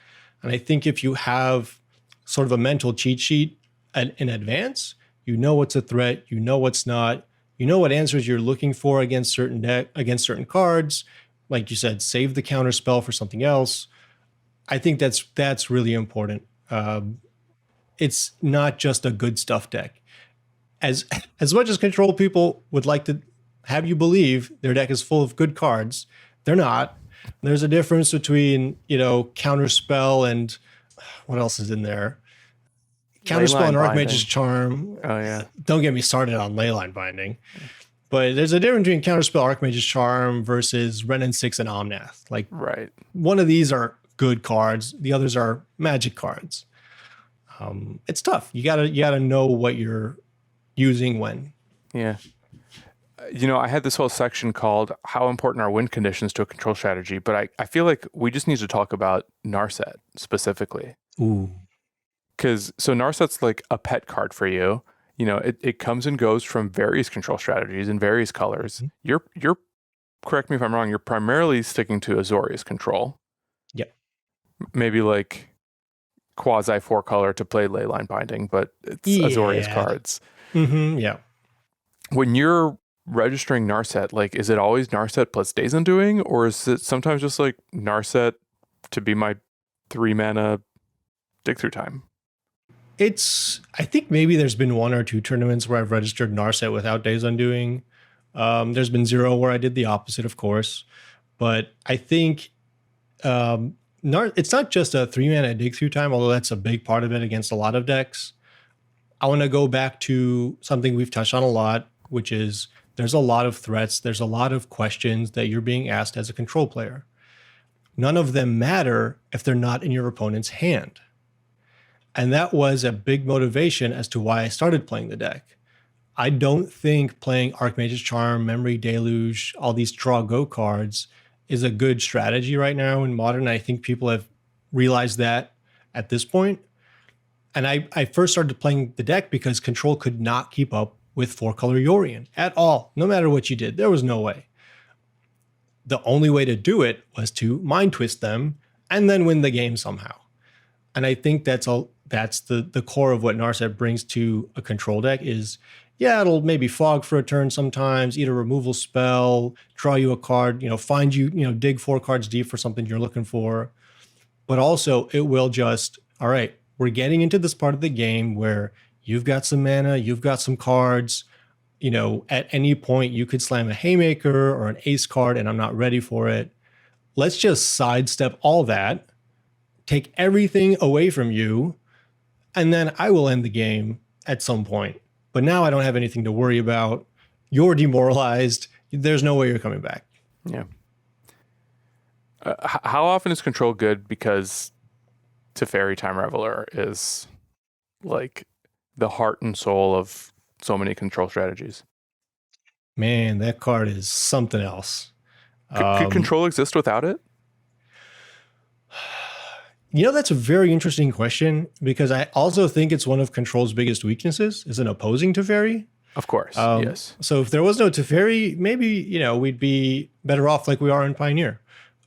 And I think if you have sort of a mental cheat sheet in advance, you know what's a threat, you know what's not, you know what answers you're looking for against certain cards. Like you said, save the counter spell for something else. I think that's really important. It's not just a good stuff deck. As much as Control people would like to have you believe their deck is full of good cards, they're not. There's a difference between, Counterspell and what else is in there? Counterspell and Archmage's Charm. Oh, yeah. Don't get me started on Leyline Binding. But there's a difference between Counterspell, Archmage's Charm versus Renin 6 and Omnath. Like, Right. one of these are good cards. The others are magic cards. It's tough. You gotta know what you're using when. Yeah. I had this whole section called "How Important Are Win Conditions to a Control Strategy," but I feel like we just need to talk about Narset specifically. Ooh. Because Narset's like a pet card for you. It comes and goes from various control strategies in various colors. You're correct me if I'm wrong, you're primarily sticking to Azorius control. Yep. Maybe like quasi 4-color to play Leyline Binding, but it's Azorius cards. Yeah. When you're registering Narset, like, is it always Narset plus Days Undoing, or is it sometimes just like Narset to be my 3-mana dig through time? I think maybe there's been 1 or 2 tournaments where I've registered Narset without Days Undoing. There's been 0 where I did the opposite, of course. But I think it's not just a 3-mana dig through time, although that's a big part of it against a lot of decks. I want to go back to something we've touched on a lot, which is there's a lot of threats. There's a lot of questions that you're being asked as a control player. None of them matter if they're not in your opponent's hand. And that was a big motivation as to why I started playing the deck. I don't think playing Archmage's Charm, Memory Deluge, all these draw go cards is a good strategy right now in Modern. I think people have realized that at this point. And I first started playing the deck because Control could not keep up with 4-color Yorion at all. No matter what you did, there was no way. The only way to do it was to mind twist them and then win the game somehow. And I think that's the core of what Narset brings to a control deck is yeah, it'll maybe fog for a turn sometimes, eat a removal spell, draw you a card, find you, dig 4 cards deep for something you're looking for. But also it will just, all right, we're getting into this part of the game where you've got some mana, you've got some cards, at any point you could slam a haymaker or an ace card and I'm not ready for it. Let's just sidestep all that, take everything away from you, and then I will end the game at some point. But now I don't have anything to worry about. You're demoralized. There's no way you're coming back. Yeah. How often is control good? Because Teferi Time Reveler is like the heart and soul of so many control strategies. Man, that card is something else. Could control exist without it? That's a very interesting question because I also think it's one of Control's biggest weaknesses is an opposing Teferi. Of course, yes. So if there was no Teferi, maybe, we'd be better off like we are in Pioneer.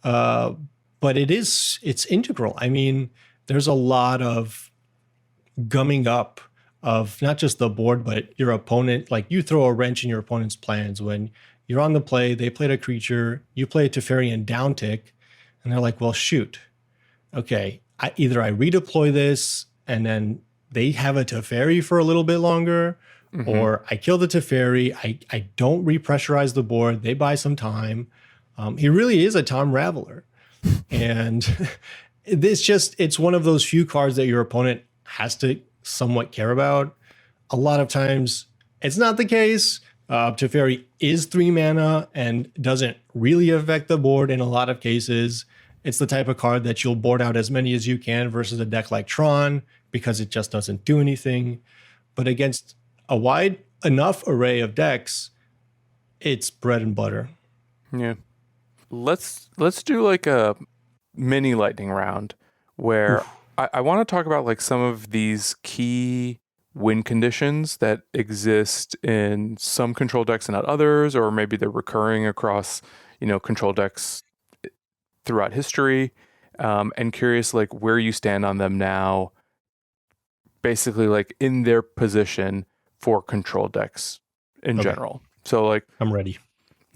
But it's integral. I mean, there's a lot of gumming up of not just the board, but your opponent. Like you throw a wrench in your opponent's plans when you're on the play, they played a creature, you play a Teferi and down tick, and they're like, well, shoot. Okay, either I redeploy this and then they have a Teferi for a little bit longer, or I kill the Teferi, I don't repressurize the board, they buy some time. He really is a Tom Raveler. And it's one of those few cards that your opponent has to somewhat care about. A lot of times it's not the case. Teferi is 3 mana and doesn't really affect the board in a lot of cases. It's the type of card that you'll board out as many as you can versus a deck like Tron because it just doesn't do anything. But against a wide enough array of decks, it's bread and butter. Yeah. Let's do like a mini lightning round where I want to talk about like some of these key win conditions that exist in some control decks and not others, or maybe they're recurring across, control decks throughout history, and curious like where you stand on them now, basically like in their position for control decks in general. So like I'm ready.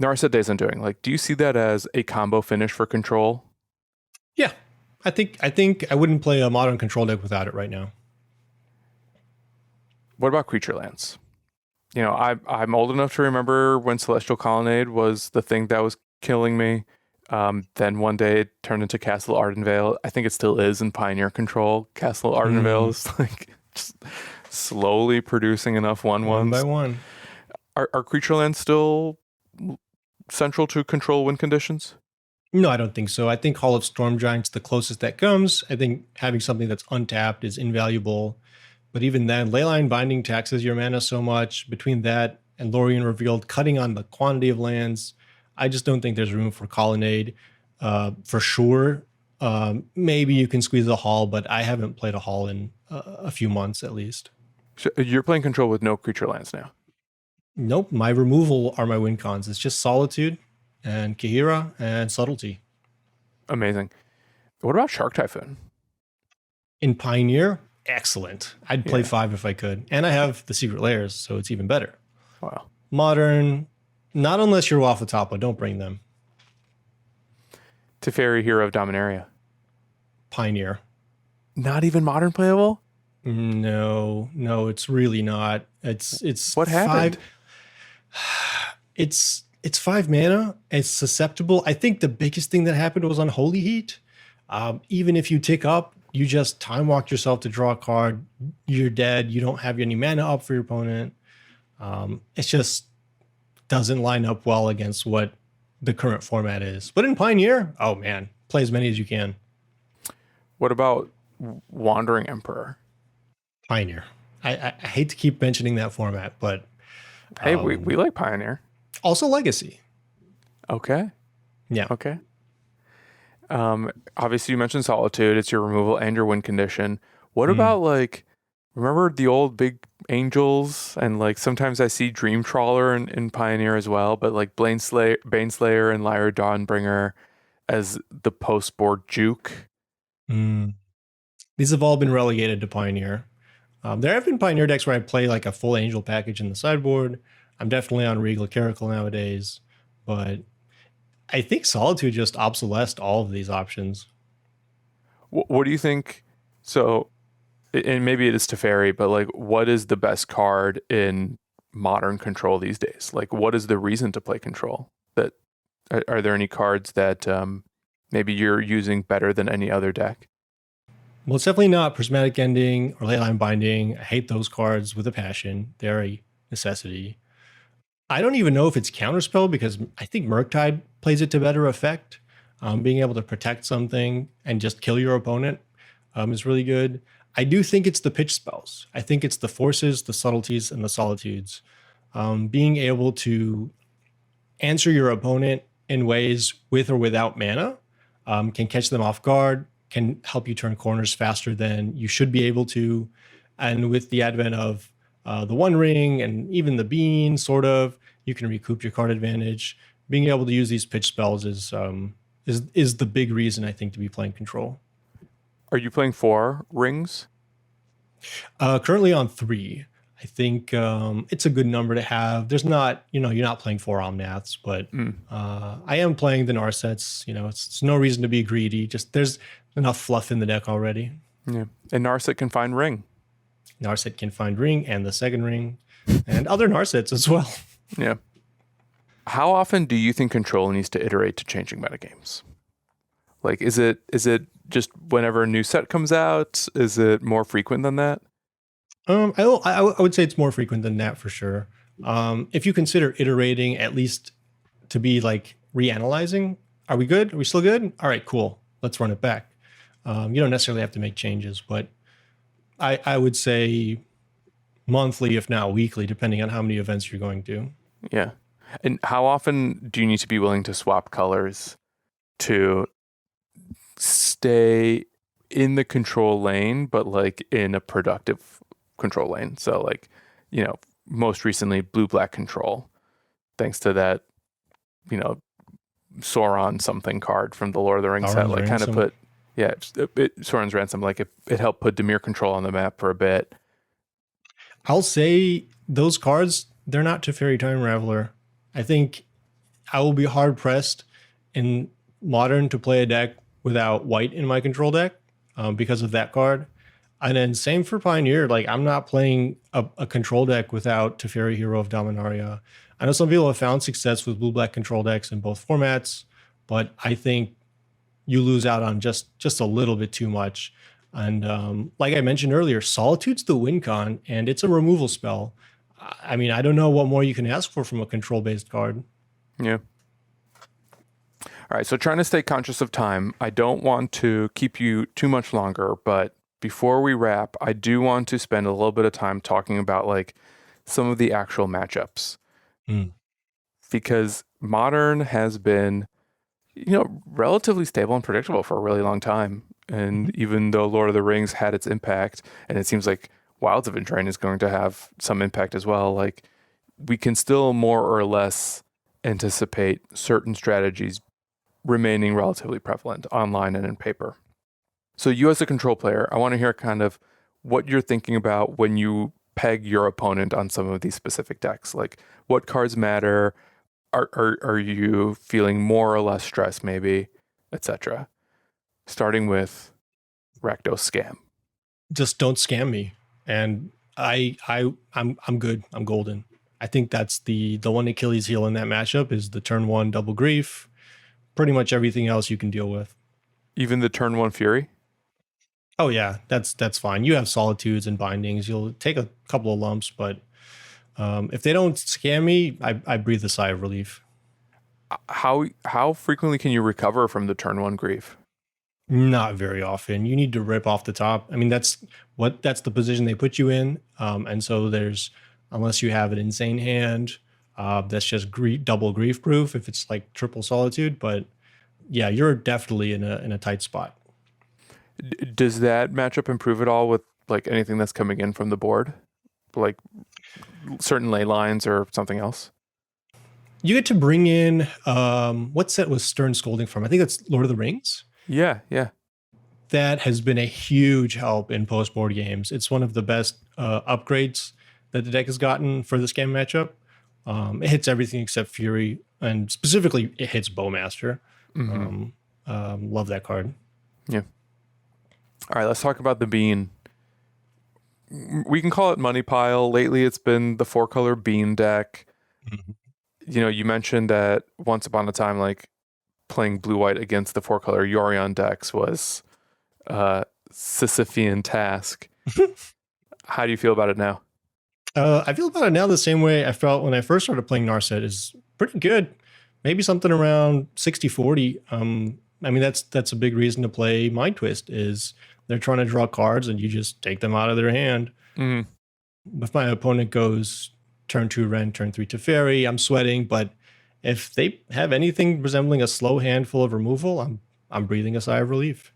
Narset Days Undoing, like do you see that as a combo finish for control? Yeah. I think I wouldn't play a modern control deck without it right now. What about creature lands? I'm old enough to remember when Celestial Colonnade was the thing that was killing me. Then one day it turned into Castle Ardenvale. I think it still is in Pioneer Control. Castle Ardenvale is like just slowly producing enough 1/1s. One by one. Are creature lands still central to control win conditions? No, I don't think so. I think Hall of Storm Giant's the closest that comes. I think having something that's untapped is invaluable. But even then, Leyline Binding taxes your mana so much. Between that and Lorien Revealed, cutting on the quantity of lands, I just don't think there's room for Colonnade. For sure, maybe you can squeeze a Hall, but I haven't played a Hall in a few months at least. So you're playing control with no creature lands now? Nope, my removal are my win cons. It's just Solitude and Kahira and Subtlety. Amazing. What about Shark Typhoon? In Pioneer, excellent. I'd play 5 if I could. And I have the Secret Layers, so it's even better. Wow. Modern, not unless you're off the top, but don't bring them. Teferi, Hero of Dominaria. Pioneer. Not even modern playable? No, it's really not. It's what happened? It's 5 mana. It's susceptible. I think the biggest thing that happened was on Holy Heat. Even if you tick up, you just time walk yourself to draw a card. You're dead. You don't have any mana up for your opponent. It just doesn't line up well against what the current format is. But in Pioneer, oh man, play as many as you can. What about Wandering Emperor? Pioneer. I hate to keep mentioning that format, but hey, we like Pioneer. Also Legacy. Okay. Yeah. Okay. Obviously you mentioned Solitude. It's your removal and your win condition. What about like, remember the old big angels? And like sometimes I see Dream Trawler in Pioneer as well, but like Baneslayer and Lyra Dawnbringer as the post board juke. These have all been relegated to Pioneer. There have been Pioneer decks where I play like a full Angel package in the sideboard. I'm definitely on Regal Caracal nowadays, but I think Solitude just obsolesced all of these options. What do you think? So, and maybe it is Teferi, but like, what is the best card in modern Control these days? Like, what is the reason to play Control? That are there any cards that maybe you're using better than any other deck? Well, it's definitely not Prismatic Ending or Leyline Binding. I hate those cards with a passion. They're a necessity. I don't even know if it's Counterspell because I think Murktide plays it to better effect. Being able to protect something and just kill your opponent is really good. I do think it's the pitch spells. I think it's the forces, the subtleties, and the solitudes. Being able to answer your opponent in ways with or without mana can catch them off guard, can help you turn corners faster than you should be able to. And with the advent of the One Ring and even the Bean, sort of, you can recoup your card advantage. Being able to use these pitch spells is the big reason, I think, to be playing Control. Are you playing 4 rings? Currently on 3. I think it's a good number to have. There's not, you're not playing 4 Omnaths, but I am playing the Narsets. It's no reason to be greedy. Just there's enough fluff in the deck already. Yeah, and Narset can find ring. Narset can find ring and the second ring, and other Narsets as well. Yeah. How often do you think Control needs to iterate to changing metagames? Like, is it just whenever a new set comes out? Is it more frequent than that? I would say it's more frequent than that for sure. If you consider iterating at least to be like reanalyzing, are we good? Are we still good? All right, cool. Let's run it back. You don't necessarily have to make changes, but I would say monthly, if not weekly, depending on how many events you're going to. Yeah. And how often do you need to be willing to swap colors to stay in the control lane, but like in a productive control lane? So like, most recently blue-black control, thanks to that, Sauron something card from the Lord of the Rings set, like kind of put, Sauron's Ransom, like it helped put Dimir control on the map for a bit. I'll say those cards, they're not Teferi Time Raveler. I think I will be hard pressed in Modern to play a deck without white in my control deck because of that card. And then same for Pioneer. Like, I'm not playing a control deck without Teferi Hero of Dominaria. I know some people have found success with blue-black control decks in both formats, but I think you lose out on just a little bit too much. And like I mentioned earlier, Solitude's the win con, and it's a removal spell. I mean, I don't know what more you can ask for from a control-based card. Yeah. All right, so trying to stay conscious of time. I don't want to keep you too much longer, but before we wrap, I do want to spend a little bit of time talking about like some of the actual matchups. Because Modern has been, relatively stable and predictable for a really long time. And even though Lord of the Rings had its impact, and it seems like Wilds of Eldraine is going to have some impact as well, like we can still more or less anticipate certain strategies remaining relatively prevalent online and in paper. So you as a control player, I want to hear kind of what you're thinking about when you peg your opponent on some of these specific decks. Like, what cards matter? Are you feeling more or less stress, maybe, etc.? Starting with Rakdos Scam. Just don't scam me, and I'm good. I'm golden. I think that's the one Achilles heel in that matchup is the turn 1 double grief. Pretty much everything else you can deal with. Even the turn 1 Fury? Oh yeah, that's fine. You have solitudes and bindings. You'll take a couple of lumps, but if they don't scam me, I breathe a sigh of relief. How frequently can you recover from the turn 1 grief? Not very often. You need to rip off the top. I mean, that's the position they put you in. And so unless you have an insane hand, that's just double grief proof if it's like triple solitude. But yeah, you're definitely in a tight spot. Does that matchup improve at all with like anything that's coming in from the board? Like certain ley lines or something else? You get to bring in, what set was Stern Scolding from? I think that's Lord of the Rings. Yeah. That has been a huge help in post-board games. It's one of the best upgrades that the deck has gotten for this game matchup. It hits everything except Fury, and specifically it hits Bowmaster. Love that card. Yeah. All right, let's talk about the bean. We can call it money pile. Lately, it's been the 4-color bean deck. You know, you mentioned that once upon a time, like playing blue-white against the 4-color Yorion decks was Sisyphean task. How do you feel about it now? I feel about it now the same way I felt when I first started playing Narset. Is pretty good. Maybe something around 60-40. I mean, that's a big reason to play Mind Twist is they're trying to draw cards and you just take them out of their hand. If my opponent goes turn 2 Ren, turn 3 Teferi, I'm sweating. But if they have anything resembling a slow handful of removal, I'm breathing a sigh of relief.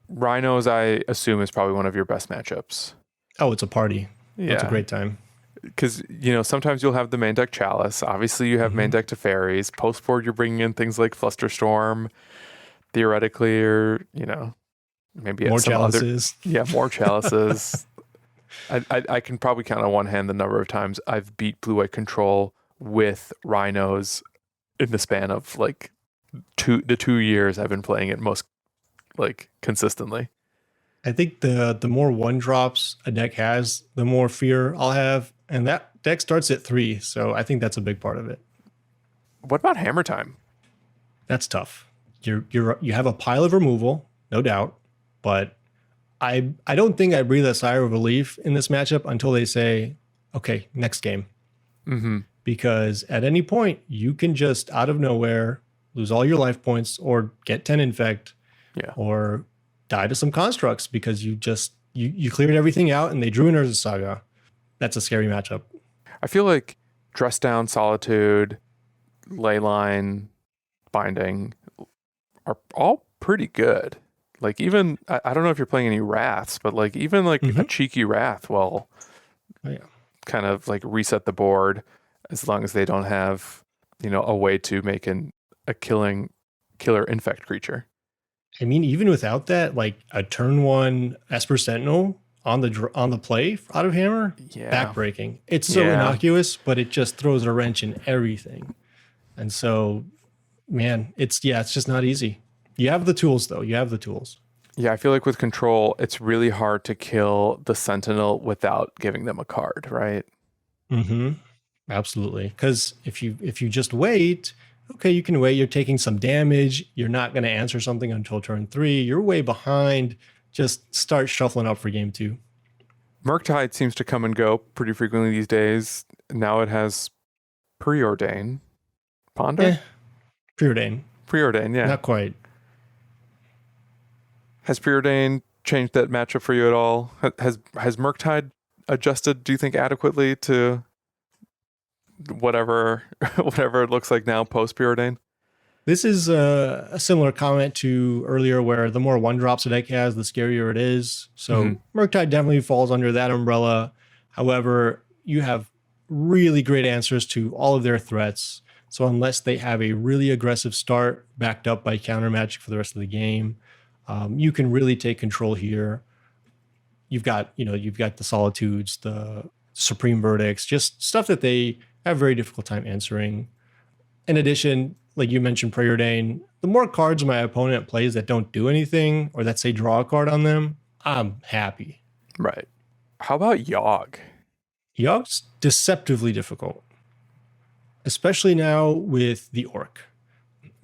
Rhinos, I assume, is probably one of your best matchups. Oh, it's a party. Yeah. It's a great time. Because, you know, sometimes you'll have the main deck Chalice. Obviously, you have main deck Teferis. Post-board, you're bringing in things like Flusterstorm. Theoretically, or, you know, maybe more some chalices. More chalices. I can probably count on one hand the number of times I've beat blue-white control with Rhinos in the span of like 2 years I've been playing it most like consistently. I think the more 1-drops a deck has, the more fear I'll have, and that deck starts at 3, so I think that's a big part of it. What about Hammer Time? That's tough. You have a pile of removal, no doubt, but I don't think I breathe a sigh of relief in this matchup until they say, okay, next game. Because at any point you can just out of nowhere lose all your life points or get 10 infect, or die to some constructs because you cleared everything out and they drew an Urza Saga. That's a scary matchup. I feel like Dress Down, Solitude, Leyline, Binding are all pretty good. Like even, I don't know if you're playing any Wraths, but like even like a cheeky Wrath will kind of like reset the board as long as they don't have, you know, a way to make a killer infect creature. I mean, even without that, like a turn 1 Esper Sentinel on the play out of Hammer, backbreaking. It's so innocuous, but it just throws a wrench in everything. And so, man, it's just not easy. You have the tools, though. You have the tools. Yeah, I feel like with control, it's really hard to kill the Sentinel without giving them a card, right? Absolutely. Because if you just wait, okay, you can wait. You're taking some damage. You're not going to answer something until turn 3. You're way behind. Just start shuffling up for game 2. Murktide seems to come and go pretty frequently these days. Now it has Preordain. Ponder? Preordain. Preordain, yeah. Not quite. Has Preordain changed that matchup for you at all? Has Murktide adjusted, do you think, adequately to whatever it looks like now post Preordain? This is a similar comment to earlier where the more 1-drops a deck has, the scarier it is. So Murktide definitely falls under that umbrella. However, you have really great answers to all of their threats. So unless they have a really aggressive start backed up by counter magic for the rest of the game, you can really take control here. You've got the Solitudes, the Supreme Verdicts, just stuff that they have a very difficult time answering. In addition, like you mentioned, Preordain, the more cards my opponent plays that don't do anything or that say draw a card on them, I'm happy. Right. How about Yogg? Yogg's deceptively difficult, especially now with the Orc.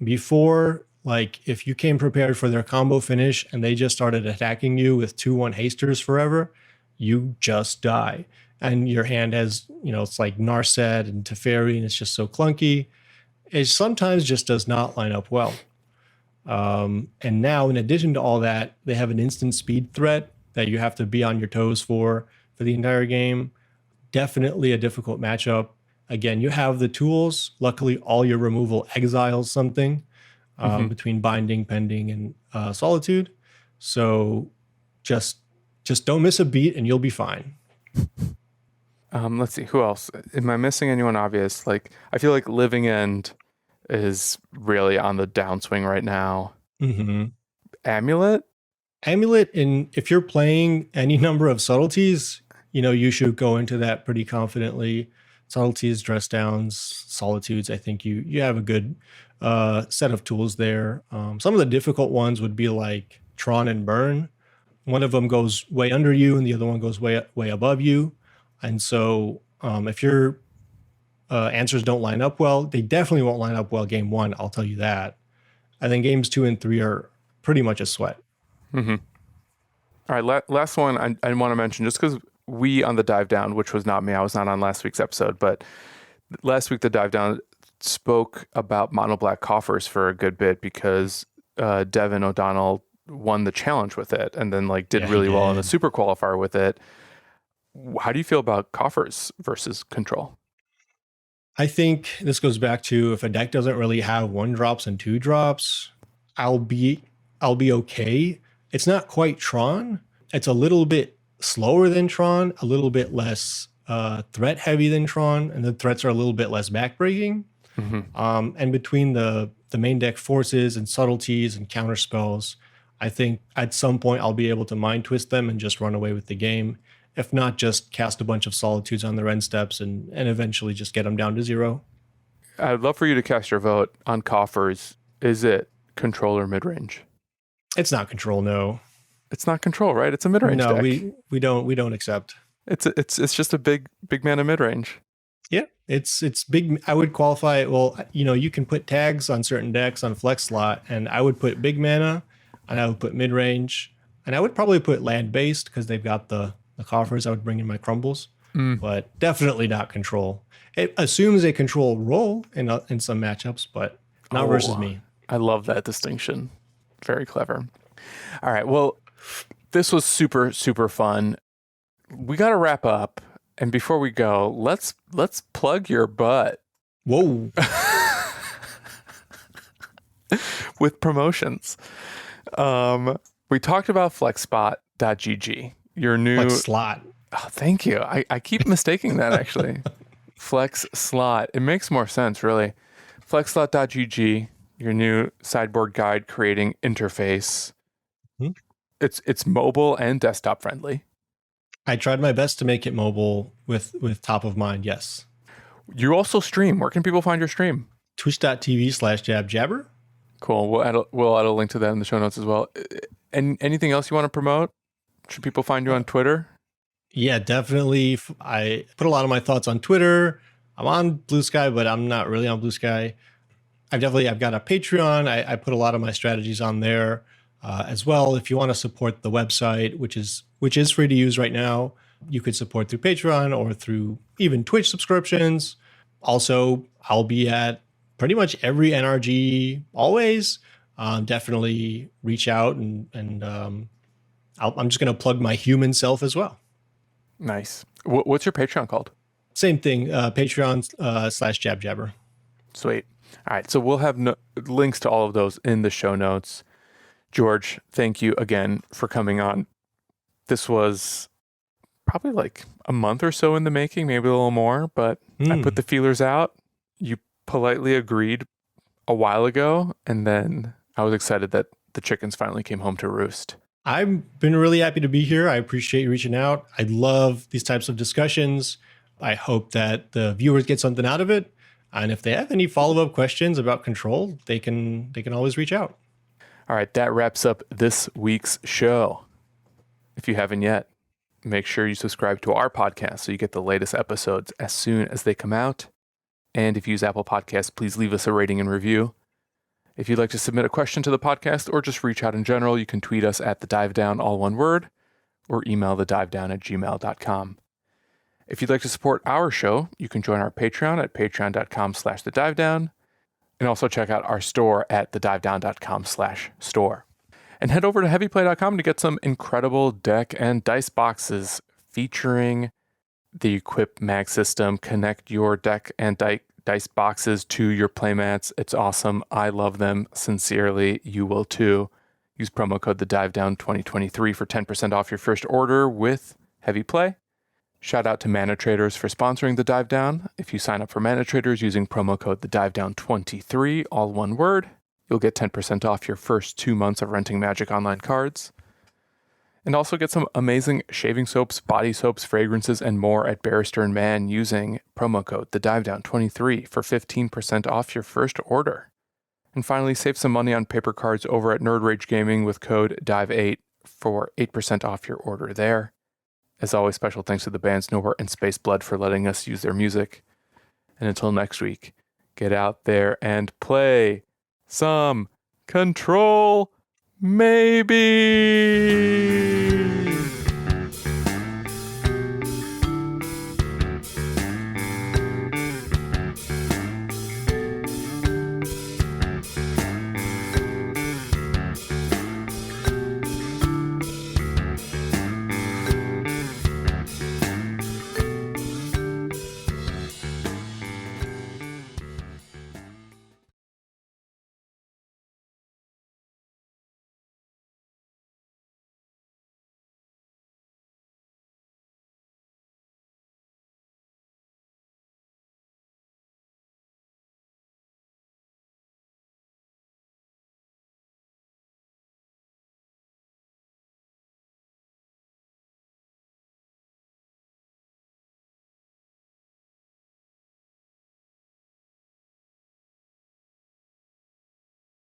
Before, like if you came prepared for their combo finish and they just started attacking you with 2/1 hasters forever, you just die. And your hand has, it's like Narset and Teferi, and it's just so clunky. It sometimes just does not line up well. And now, in addition to all that, they have an instant speed threat that you have to be on your toes for the entire game. Definitely a difficult matchup. Again, you have the tools. Luckily, all your removal exiles something between Binding, Pending, and Solitude. So just don't miss a beat and you'll be fine. Let's see, who else? Am I missing anyone obvious? Like, I feel like Living End is really on the downswing right now. Amulet? Amulet, if you're playing any number of subtleties, you should go into that pretty confidently. Subtleties, dress downs, solitudes. I think you have a good set of tools there. Some of the difficult ones would be like Tron and Burn. One of them goes way under you, and the other one goes way above you. And so, if your answers don't line up well, they definitely won't line up well game 1. I'll tell you that. And then games 2 and 3 are pretty much a sweat. Mm-hmm. All right, last one I want to mention, just because we on the Dive Down, which was not me, I was not on last week's episode, but last week the Dive Down spoke about mono black coffers for a good bit because Devin O'Donnell won the challenge with it and then did really well in the super qualifier with it. How do you feel about coffers versus control? I think this goes back to if a deck doesn't really have 1-drops and 2-drops, I'll be okay. It's not quite Tron. It's a little bit slower than Tron, a little bit less threat heavy than Tron, and the threats are a little bit less backbreaking. Mm-hmm. And between the main deck forces and subtleties and counter spells, I think at some point I'll be able to mind twist them and just run away with the game. If not, just cast a bunch of solitudes on their end steps and eventually just get them down to 0. I'd love for you to cast your vote on coffers. Is it control or mid-range? It's not control, no. It's not control, right? It's a mid-range deck. No, we don't accept. It's just a big mana mid-range. Yeah, it's big. I would qualify it. Well, you can put tags on certain decks on flex slot, and I would put big mana, and I would put mid-range, and I would probably put land-based because they've got the coffers. I would bring in my crumbles, but definitely not control. It assumes a control role in some matchups, but not versus me. I love that distinction. Very clever. All right. Well, this was super, super fun. We got to wrap up. And before we go, let's plug your butt. Whoa. With promotions. We talked about flexspot.gg. Your new Flex slot. Oh, thank you. I keep mistaking that actually. Flex slot. It makes more sense, really. Flexslot.gg, your new sideboard guide creating interface. Mm-hmm. It's mobile and desktop friendly. I tried my best to make it mobile with top of mind, yes. You also stream. Where can people find your stream? Twitch.tv/Jabbour. Cool. We'll add a link to that in the show notes as well. And anything else you want to promote? Should people find you on Twitter? Yeah, definitely. I put a lot of my thoughts on Twitter. I'm on Blue Sky, but I'm not really on Blue Sky. I've got a Patreon. I put a lot of my strategies on there as well. If you want to support the website, which is free to use right now, you could support through Patreon or through even Twitch subscriptions. Also, I'll be at pretty much every NRG always. Definitely reach out and I'm just going to plug my human self as well. Nice. What's your Patreon called? Same thing. Patreon/Jabbour. Sweet. All right. So we'll have links to all of those in the show notes. George, thank you again for coming on. This was probably a month or so in the making, maybe a little more, but I put the feelers out. You politely agreed a while ago, and then I was excited that the chickens finally came home to roost. I've been really happy to be here. I appreciate you reaching out. I love these types of discussions. I hope that the viewers get something out of it. And if they have any follow-up questions about control, they can always reach out. All right, that wraps up this week's show. If you haven't yet, make sure you subscribe to our podcast so you get the latest episodes as soon as they come out. And if you use Apple Podcasts, please leave us a rating and review. If you'd like to submit a question to the podcast or just reach out in general, you can tweet us at thedivedown, all one word, or email thedivedown@gmail.com. If you'd like to support our show, you can join our Patreon at patreon.com/thedivedown, and also check out our store at thedivedown.com/store. And head over to heavyplay.com to get some incredible deck and dice boxes featuring the Equip Mag system. Connect your deck and dice boxes to your playmats. It's awesome. I love them sincerely. You will too. Use promo code TheDiveDown2023 for 10% off your first order with Heavy Play. Shout out to Mana Traders for sponsoring the Dive Down. If you sign up for Mana Traders using promo code TheDiveDown23, all one word, You'll get 10% off your first 2 months of renting Magic Online cards. And also get some amazing shaving soaps, body soaps, fragrances, and more at Barrister & Mann using promo code TheDiveDown23 for 15% off your first order. And finally, save some money on paper cards over at Nerd Rage Gaming with code DIVE8 for 8% off your order there. As always, special thanks to the bands Nowhere and Space Blood for letting us use their music. And until next week, get out there and play some Control, maybe.